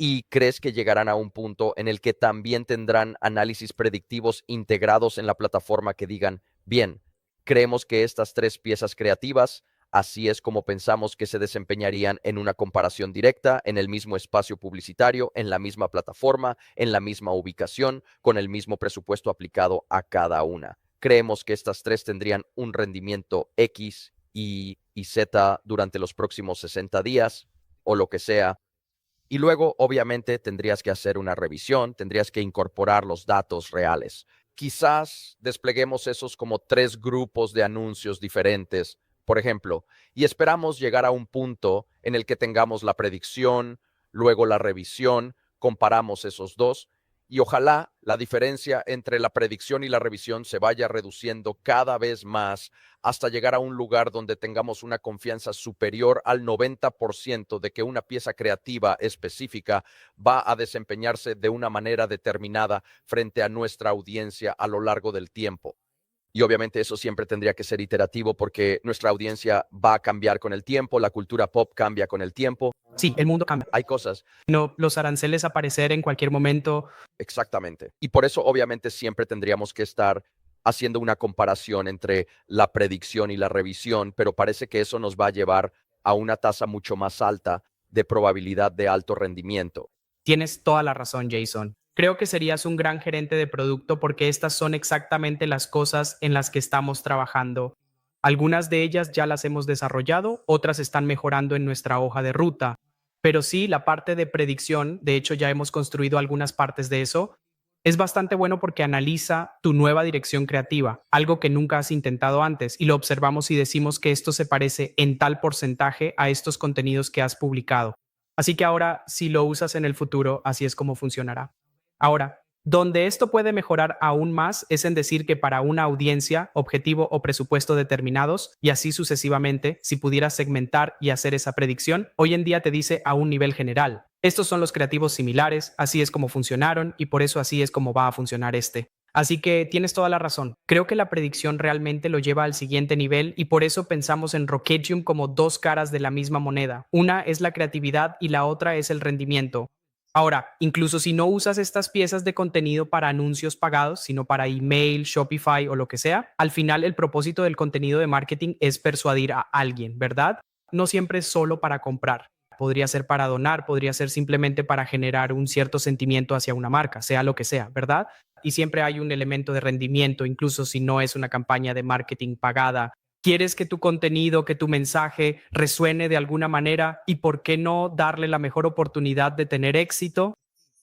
[SPEAKER 1] ¿Y crees que llegarán a un punto en el que también tendrán análisis predictivos integrados en la plataforma que digan, bien, creemos que estas 3 piezas creativas, así es como pensamos que se desempeñarían en una comparación directa, en el mismo espacio publicitario, en la misma plataforma, en la misma ubicación, con el mismo presupuesto aplicado a cada una? Creemos que estas 3 tendrían un rendimiento X y Z durante los próximos 60 días o lo que sea. Y luego, obviamente, tendrías que hacer una revisión, tendrías que incorporar los datos reales. Quizás despleguemos esos como 3 grupos de anuncios diferentes, por ejemplo, y esperamos llegar a un punto en el que tengamos la predicción, luego la revisión, comparamos esos dos, y ojalá la diferencia entre la predicción y la revisión se vaya reduciendo cada vez más hasta llegar a un lugar donde tengamos una confianza superior al 90% de que una pieza creativa específica va a desempeñarse de una manera determinada frente a nuestra audiencia a lo largo del tiempo. Y obviamente eso siempre tendría que ser iterativo porque nuestra audiencia va a cambiar con el tiempo, la cultura pop cambia con el tiempo.
[SPEAKER 2] Sí, el mundo cambia.
[SPEAKER 1] Hay cosas.
[SPEAKER 2] No, los aranceles aparecer en cualquier momento.
[SPEAKER 1] Exactamente. Y por eso obviamente siempre tendríamos que estar haciendo una comparación entre la predicción y la revisión, pero parece que eso nos va a llevar a una tasa mucho más alta de probabilidad de alto rendimiento.
[SPEAKER 2] Tienes toda la razón, Jason. Creo que serías un gran gerente de producto porque estas son exactamente las cosas en las que estamos trabajando. Algunas de ellas ya las hemos desarrollado, otras están mejorando en nuestra hoja de ruta. Pero sí, la parte de predicción, de hecho ya hemos construido algunas partes de eso, es bastante bueno porque analiza tu nueva dirección creativa, algo que nunca has intentado antes, y lo observamos y decimos que esto se parece en tal porcentaje a estos contenidos que has publicado. Así que ahora, si lo usas en el futuro, así es como funcionará. Ahora, donde esto puede mejorar aún más es en decir que para una audiencia, objetivo o presupuesto determinados, y así sucesivamente, si pudieras segmentar y hacer esa predicción, hoy en día te dice a un nivel general. Estos son los creativos similares, así es como funcionaron y por eso así es como va a funcionar este. Así que tienes toda la razón. Creo que la predicción realmente lo lleva al siguiente nivel y por eso pensamos en Rocketium como dos caras de la misma moneda. Una es la creatividad y la otra es el rendimiento. Ahora, incluso si no usas estas piezas de contenido para anuncios pagados, sino para email, Shopify o lo que sea, al final el propósito del contenido de marketing es persuadir a alguien, ¿verdad? No siempre es solo para comprar. Podría ser para donar, podría ser simplemente para generar un cierto sentimiento hacia una marca, sea lo que sea, ¿verdad? Y siempre hay un elemento de rendimiento, incluso si no es una campaña de marketing pagada. ¿Quieres que tu contenido, que tu mensaje resuene de alguna manera y por qué no darle la mejor oportunidad de tener éxito?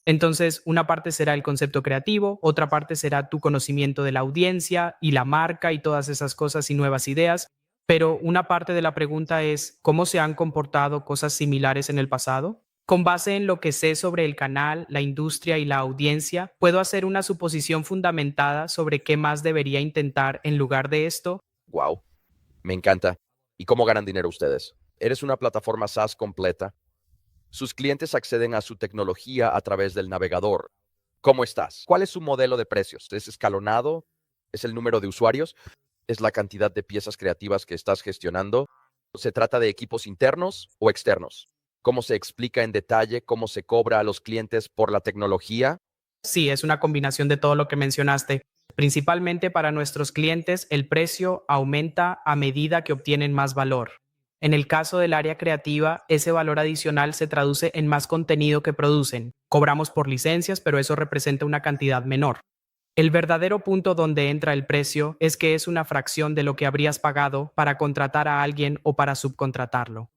[SPEAKER 2] Entonces, una parte será el concepto creativo, otra parte será tu conocimiento de la audiencia y la marca y todas esas cosas y nuevas ideas, pero una parte de la pregunta es, ¿cómo se han comportado cosas similares en el pasado? Con base en lo que sé sobre el canal, la industria y la audiencia, puedo hacer una suposición fundamentada sobre qué más debería intentar en lugar de esto.
[SPEAKER 1] Wow, me encanta. ¿Y cómo ganan dinero ustedes? Eres una plataforma SaaS completa. Sus clientes acceden a su tecnología a través del navegador. ¿Cómo estás? ¿Cuál es su modelo de precios? ¿Es escalonado? ¿Es el número de usuarios? ¿Es la cantidad de piezas creativas que estás gestionando? ¿Se trata de equipos internos o externos? ¿Cómo se explica en detalle cómo se cobra a los clientes por la tecnología?
[SPEAKER 2] Sí, es una combinación de todo lo que mencionaste. Principalmente para nuestros clientes, el precio aumenta a medida que obtienen más valor. En el caso del área creativa, ese valor adicional se traduce en más contenido que producen. Cobramos por licencias, pero eso representa una cantidad menor. El verdadero punto donde entra el precio es que es una fracción de lo que habrías pagado para contratar a alguien o para subcontratarlo.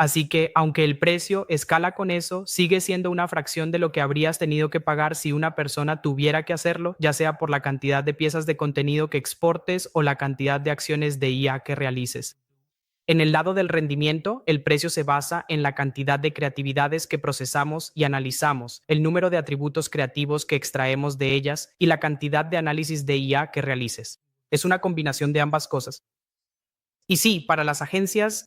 [SPEAKER 2] Así que, aunque el precio escala con eso, sigue siendo una fracción de lo que habrías tenido que pagar si una persona tuviera que hacerlo, ya sea por la cantidad de piezas de contenido que exportes o la cantidad de acciones de IA que realices. En el lado del rendimiento, el precio se basa en la cantidad de creatividades que procesamos y analizamos, el número de atributos creativos que extraemos de ellas y la cantidad de análisis de IA que realices. Es una combinación de ambas cosas. Y sí, para las agencias,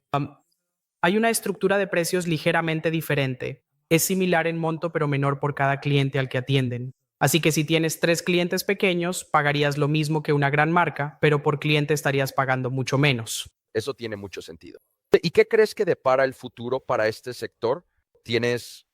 [SPEAKER 2] hay una estructura de precios ligeramente diferente. Es similar en monto pero menor por cada cliente al que atienden. Así que si tienes 3 clientes pequeños, pagarías lo mismo que una gran marca, pero por cliente estarías pagando mucho menos.
[SPEAKER 1] Eso tiene mucho sentido. ¿Y qué crees que depara el futuro para este sector? ¿Tienes,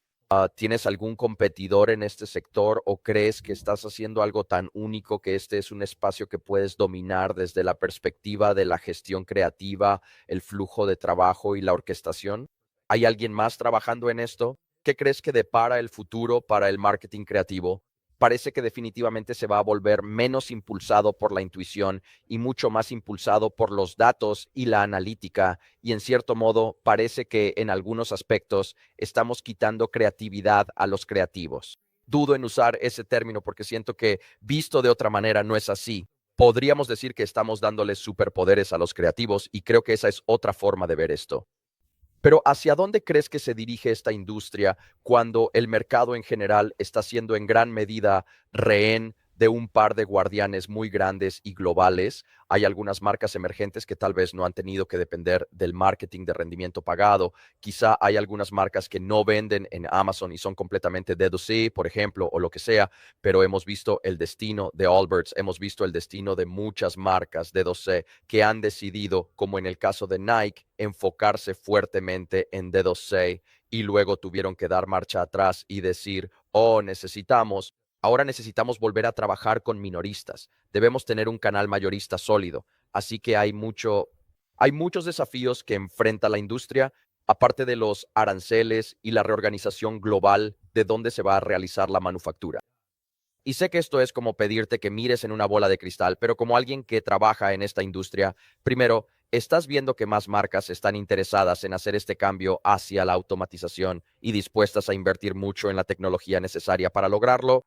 [SPEAKER 1] ¿tienes algún competidor en este sector o crees que estás haciendo algo tan único que este es un espacio que puedes dominar desde la perspectiva de la gestión creativa, el flujo de trabajo y la orquestación? ¿Hay alguien más trabajando en esto? ¿Qué crees que depara el futuro para el marketing creativo? Parece que definitivamente se va a volver menos impulsado por la intuición y mucho más impulsado por los datos y la analítica, y en cierto modo parece que en algunos aspectos estamos quitando creatividad a los creativos. Dudo en usar ese término porque siento que visto de otra manera no es así. Podríamos decir que estamos dándoles superpoderes a los creativos y creo que esa es otra forma de ver esto. Pero ¿hacia dónde crees que se dirige esta industria cuando el mercado en general está siendo en gran medida rehén de un par de guardianes muy grandes y globales? Hay algunas marcas emergentes que tal vez no han tenido que depender del marketing de rendimiento pagado. Quizá hay algunas marcas que no venden en Amazon y son completamente D2C, por ejemplo, o lo que sea, pero hemos visto el destino de Allbirds, hemos visto el destino de muchas marcas D2C que han decidido, como en el caso de Nike, enfocarse fuertemente en D2C y luego tuvieron que dar marcha atrás y decir, oh, ahora necesitamos volver a trabajar con minoristas. Debemos tener un canal mayorista sólido. Así que hay muchos desafíos que enfrenta la industria, aparte de los aranceles y la reorganización global de dónde se va a realizar la manufactura. Y sé que esto es como pedirte que mires en una bola de cristal, pero como alguien que trabaja en esta industria, primero, ¿estás viendo que más marcas están interesadas en hacer este cambio hacia la automatización y dispuestas a invertir mucho en la tecnología necesaria para lograrlo?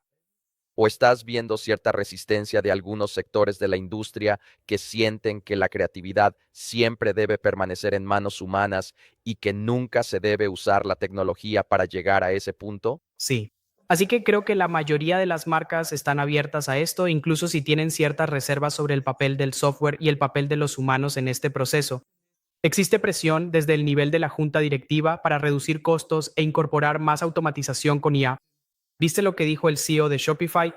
[SPEAKER 1] ¿O estás viendo cierta resistencia de algunos sectores de la industria que sienten que la creatividad siempre debe permanecer en manos humanas y que nunca se debe usar la tecnología para llegar a ese punto?
[SPEAKER 2] Sí. Así que creo que la mayoría de las marcas están abiertas a esto, incluso si tienen ciertas reservas sobre el papel del software y el papel de los humanos en este proceso. Existe presión desde el nivel de la junta directiva para reducir costos e incorporar más automatización con IA. ¿Viste lo que dijo el CEO de Shopify?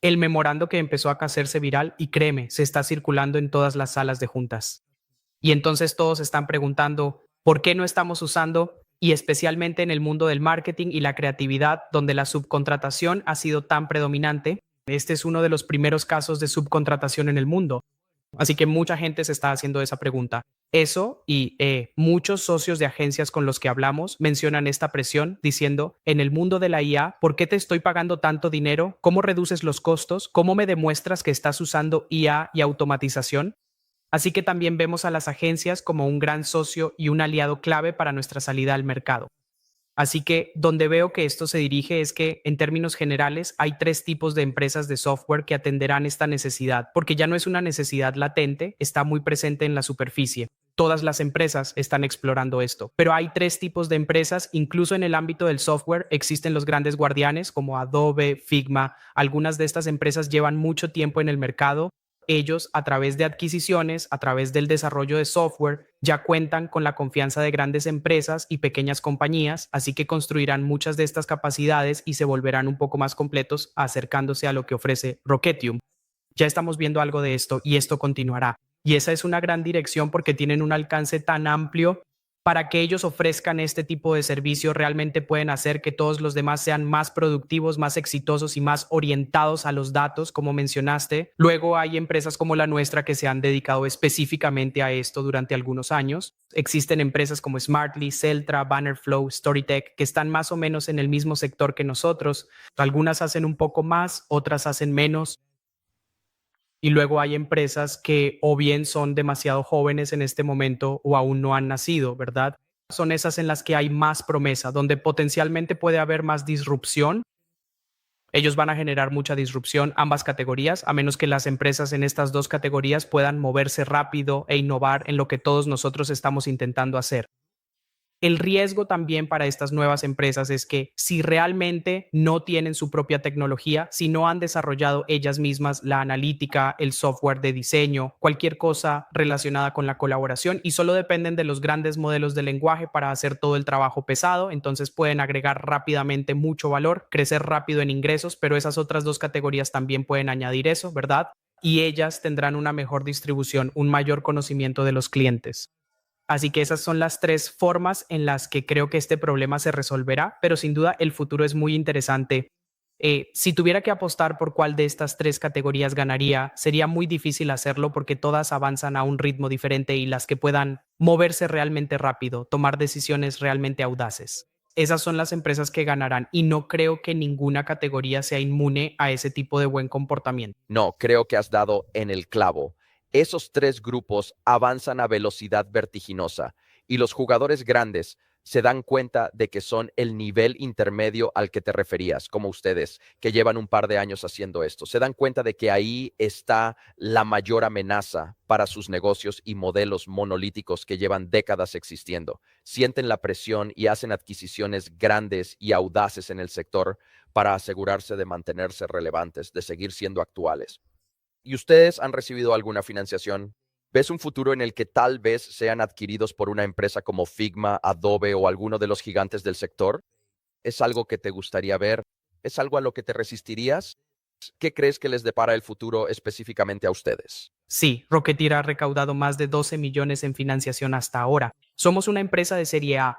[SPEAKER 2] El memorando que empezó a hacerse viral y créeme, se está circulando en todas las salas de juntas. Y entonces todos están preguntando, ¿por qué no estamos usando? Y especialmente en el mundo del marketing y la creatividad, donde la subcontratación ha sido tan predominante. Este es uno de los primeros casos de subcontratación en el mundo. Así que mucha gente se está haciendo esa pregunta. Eso y muchos socios de agencias con los que hablamos mencionan esta presión diciendo, en el mundo de la IA, ¿por qué te estoy pagando tanto dinero? ¿Cómo reduces los costos? ¿Cómo me demuestras que estás usando IA y automatización? Así que también vemos a las agencias como un gran socio y un aliado clave para nuestra salida al mercado. Así que donde veo que esto se dirige es que, en términos generales, hay tres tipos de empresas de software que atenderán esta necesidad, porque ya no es una necesidad latente, está muy presente en la superficie. Todas las empresas están explorando esto, pero hay tres tipos de empresas, incluso en el ámbito del software existen los grandes guardianes como Adobe, Figma. Algunas de estas empresas llevan mucho tiempo en el mercado. Ellos, a través de adquisiciones, a través del desarrollo de software, ya cuentan con la confianza de grandes empresas y pequeñas compañías, así que construirán muchas de estas capacidades y se volverán un poco más completos acercándose a lo que ofrece Rocketium. Ya estamos viendo algo de esto y esto continuará. Y esa es una gran dirección porque tienen un alcance tan amplio. Para que ellos ofrezcan este tipo de servicio, realmente pueden hacer que todos los demás sean más productivos, más exitosos y más orientados a los datos, como mencionaste. Luego hay empresas como la nuestra que se han dedicado específicamente a esto durante algunos años. Existen empresas como Smartly, Celtra, Bannerflow, Storytech, que están más o menos en el mismo sector que nosotros. Algunas hacen un poco más, otras hacen menos. Y luego hay empresas que o bien son demasiado jóvenes en este momento o aún no han nacido, ¿verdad? Son esas en las que hay más promesa, donde potencialmente puede haber más disrupción. Ellos van a generar mucha disrupción, ambas categorías, a menos que las empresas en estas dos categorías puedan moverse rápido e innovar en lo que todos nosotros estamos intentando hacer. El riesgo también para estas nuevas empresas es que si realmente no tienen su propia tecnología, si no han desarrollado ellas mismas la analítica, el software de diseño, cualquier cosa relacionada con la colaboración y solo dependen de los grandes modelos de lenguaje para hacer todo el trabajo pesado, entonces pueden agregar rápidamente mucho valor, crecer rápido en ingresos, pero esas otras dos categorías también pueden añadir eso, ¿verdad? Y ellas tendrán una mejor distribución, un mayor conocimiento de los clientes. Así que esas son las tres formas en las que creo que este problema se resolverá, pero sin duda el futuro es muy interesante. Si tuviera que apostar por cuál de estas tres categorías ganaría, sería muy difícil hacerlo porque todas avanzan a un ritmo diferente y las que puedan moverse realmente rápido, tomar decisiones realmente audaces. Esas son las empresas que ganarán y no creo que ninguna categoría sea inmune a ese tipo de buen comportamiento.
[SPEAKER 1] No, creo que has dado en el clavo. Esos tres grupos avanzan a velocidad vertiginosa y los jugadores grandes se dan cuenta de que son el nivel intermedio al que te referías, como ustedes, que llevan un par de años haciendo esto. Se dan cuenta de que ahí está la mayor amenaza para sus negocios y modelos monolíticos que llevan décadas existiendo. Sienten la presión y hacen adquisiciones grandes y audaces en el sector para asegurarse de mantenerse relevantes, de seguir siendo actuales. ¿Y ustedes han recibido alguna financiación? ¿Ves un futuro en el que tal vez sean adquiridos por una empresa como Figma, Adobe o alguno de los gigantes del sector? ¿Es algo que te gustaría ver? ¿Es algo a lo que te resistirías? ¿Qué crees que les depara el futuro específicamente a ustedes?
[SPEAKER 2] Sí, Rocketeer ha recaudado más de 12 millones en financiación hasta ahora. Somos una empresa de serie A.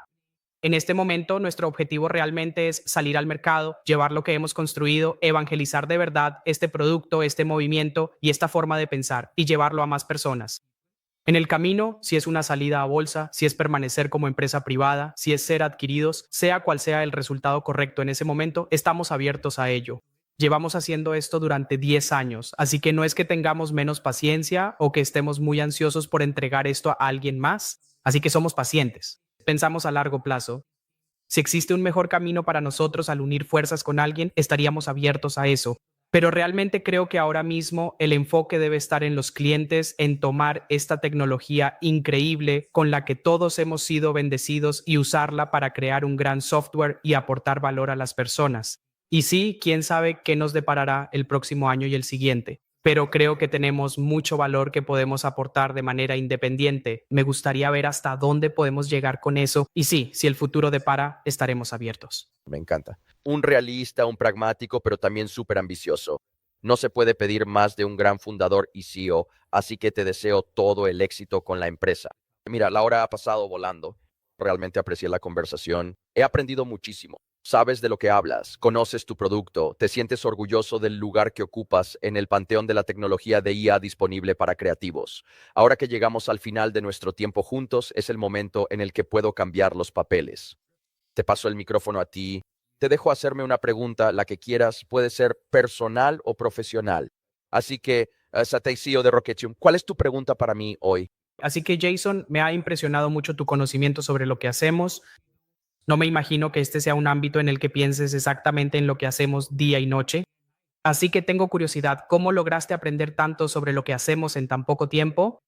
[SPEAKER 2] En este momento, nuestro objetivo realmente es salir al mercado, llevar lo que hemos construido, evangelizar de verdad este producto, este movimiento y esta forma de pensar y llevarlo a más personas. En el camino, si es una salida a bolsa, si es permanecer como empresa privada, si es ser adquiridos, sea cual sea el resultado correcto en ese momento, estamos abiertos a ello. Llevamos haciendo esto durante 10 años, así que no es que tengamos menos paciencia o que estemos muy ansiosos por entregar esto a alguien más, así que somos pacientes. Pensamos a largo plazo. Si existe un mejor camino para nosotros al unir fuerzas con alguien, estaríamos abiertos a eso. Pero realmente creo que ahora mismo el enfoque debe estar en los clientes, en tomar esta tecnología increíble con la que todos hemos sido bendecidos y usarla para crear un gran software y aportar valor a las personas. Y sí, quién sabe qué nos deparará el próximo año y el siguiente, pero creo que tenemos mucho valor que podemos aportar de manera independiente. Me gustaría ver hasta dónde podemos llegar con eso y sí, si el futuro depara, estaremos abiertos.
[SPEAKER 1] Me encanta. Un realista, un pragmático, pero también súper ambicioso. No se puede pedir más de un gran fundador y CEO, así que te deseo todo el éxito con la empresa. Mira, la hora ha pasado volando. Realmente aprecié la conversación. He aprendido muchísimo. Sabes de lo que hablas, conoces tu producto, te sientes orgulloso del lugar que ocupas en el panteón de la tecnología de IA disponible para creativos. Ahora que llegamos al final de nuestro tiempo juntos, es el momento en el que puedo cambiar los papeles. Te paso el micrófono a ti. Te dejo hacerme una pregunta, la que quieras, puede ser personal o profesional. Así que, Satay, CEO de Rocketium, ¿cuál es tu pregunta para mí hoy?
[SPEAKER 2] Así que Jason, me ha impresionado mucho tu conocimiento sobre lo que hacemos. No me imagino que este sea un ámbito en el que pienses exactamente en lo que hacemos día y noche. Así que tengo curiosidad, ¿cómo lograste aprender tanto sobre lo que hacemos en tan poco tiempo?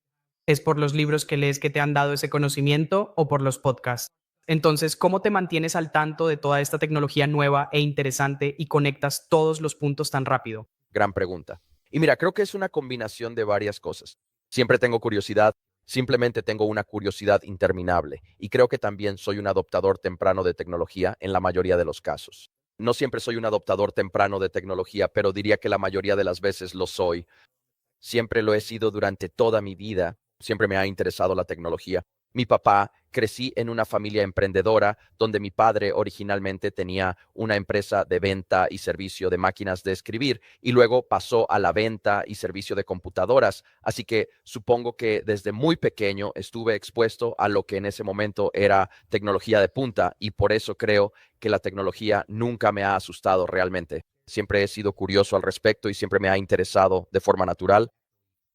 [SPEAKER 2] ¿Es por los libros que lees que te han dado ese conocimiento o por los podcasts? Entonces, ¿cómo te mantienes al tanto de toda esta tecnología nueva e interesante y conectas todos los puntos tan rápido?
[SPEAKER 1] Gran pregunta. Y mira, creo que es una combinación de varias cosas. Siempre tengo curiosidad, simplemente tengo una curiosidad interminable. Y creo que también soy un adoptador temprano de tecnología en la mayoría de los casos. No siempre soy un adoptador temprano de tecnología, pero diría que la mayoría de las veces lo soy. Siempre lo he sido durante toda mi vida. Siempre me ha interesado la tecnología. Mi papá, crecí en una familia emprendedora donde mi padre originalmente tenía una empresa de venta y servicio de máquinas de escribir y luego pasó a la venta y servicio de computadoras. Así que supongo que desde muy pequeño estuve expuesto a lo que en ese momento era tecnología de punta y por eso creo que la tecnología nunca me ha asustado realmente. Siempre he sido curioso al respecto y siempre me ha interesado de forma natural.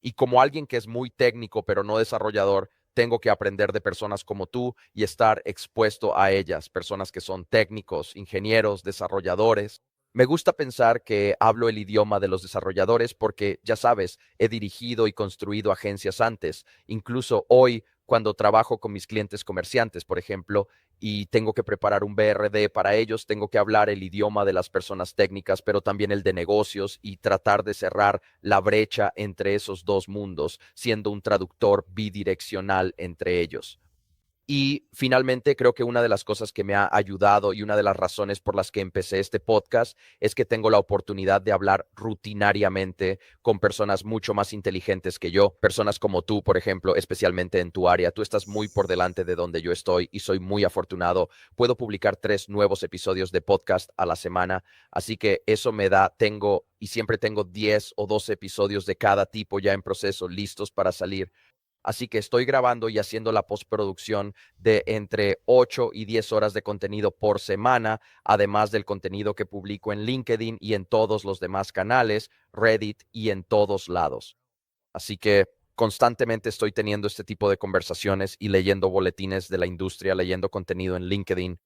[SPEAKER 1] Y como alguien que es muy técnico pero no desarrollador, tengo que aprender de personas como tú y estar expuesto a ellas, personas que son técnicos, ingenieros, desarrolladores. Me gusta pensar que hablo el idioma de los desarrolladores porque, ya sabes, he dirigido y construido agencias antes. Incluso hoy, cuando trabajo con mis clientes comerciantes, por ejemplo, y tengo que preparar un BRD para ellos, tengo que hablar el idioma de las personas técnicas, pero también el de negocios y tratar de cerrar la brecha entre esos dos mundos, siendo un traductor bidireccional entre ellos. Y finalmente, creo que una de las cosas que me ha ayudado y una de las razones por las que empecé este podcast es que tengo la oportunidad de hablar rutinariamente con personas mucho más inteligentes que yo, personas como tú, por ejemplo, especialmente en tu área. Tú estás muy por delante de donde yo estoy y soy muy afortunado. Puedo publicar 3 nuevos episodios de podcast a la semana, así que eso me da, tengo y siempre tengo 10 o 12 episodios de cada tipo ya en proceso, listos para salir. Así que estoy grabando y haciendo la postproducción de entre 8 y 10 horas de contenido por semana, además del contenido que publico en LinkedIn y en todos los demás canales, Reddit y en todos lados. Así que constantemente estoy teniendo este tipo de conversaciones y leyendo boletines de la industria, leyendo contenido en LinkedIn.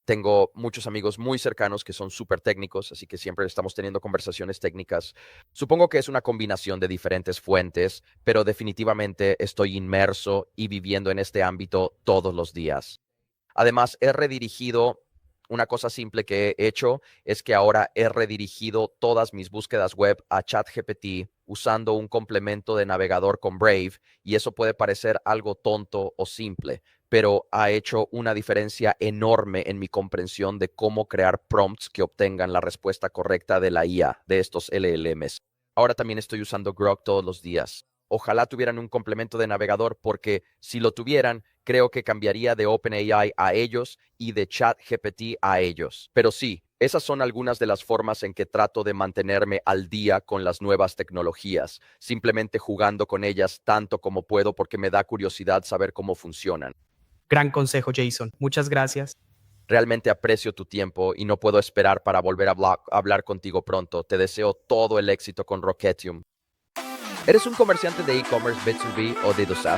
[SPEAKER 1] Tengo muchos amigos muy cercanos que son súper técnicos, así que siempre estamos teniendo conversaciones técnicas. Supongo que es una combinación de diferentes fuentes, pero definitivamente estoy inmerso y viviendo en este ámbito todos los días. Además, he redirigido, una cosa simple que he hecho es que ahora he redirigido todas mis búsquedas web a ChatGPT usando un complemento de navegador con Brave, y eso puede parecer algo tonto o simple, pero ha hecho una diferencia enorme en mi comprensión de cómo crear prompts que obtengan la respuesta correcta de la IA, de estos LLMs. Ahora también estoy usando Grok todos los días. Ojalá tuvieran un complemento de navegador porque si lo tuvieran, creo que cambiaría de OpenAI a ellos y de ChatGPT a ellos. Pero sí, esas son algunas de las formas en que trato de mantenerme al día con las nuevas tecnologías, simplemente jugando con ellas tanto como puedo porque me da curiosidad saber cómo funcionan.
[SPEAKER 2] Gran consejo, Jason. Muchas gracias.
[SPEAKER 1] Realmente aprecio tu tiempo y no puedo esperar para volver a hablar contigo pronto. Te deseo todo el éxito con Rocketium. ¿Eres un comerciante de e-commerce B2B o D2A?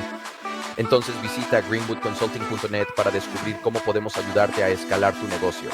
[SPEAKER 1] Entonces visita greenwoodconsulting.net para descubrir cómo podemos ayudarte a escalar tu negocio.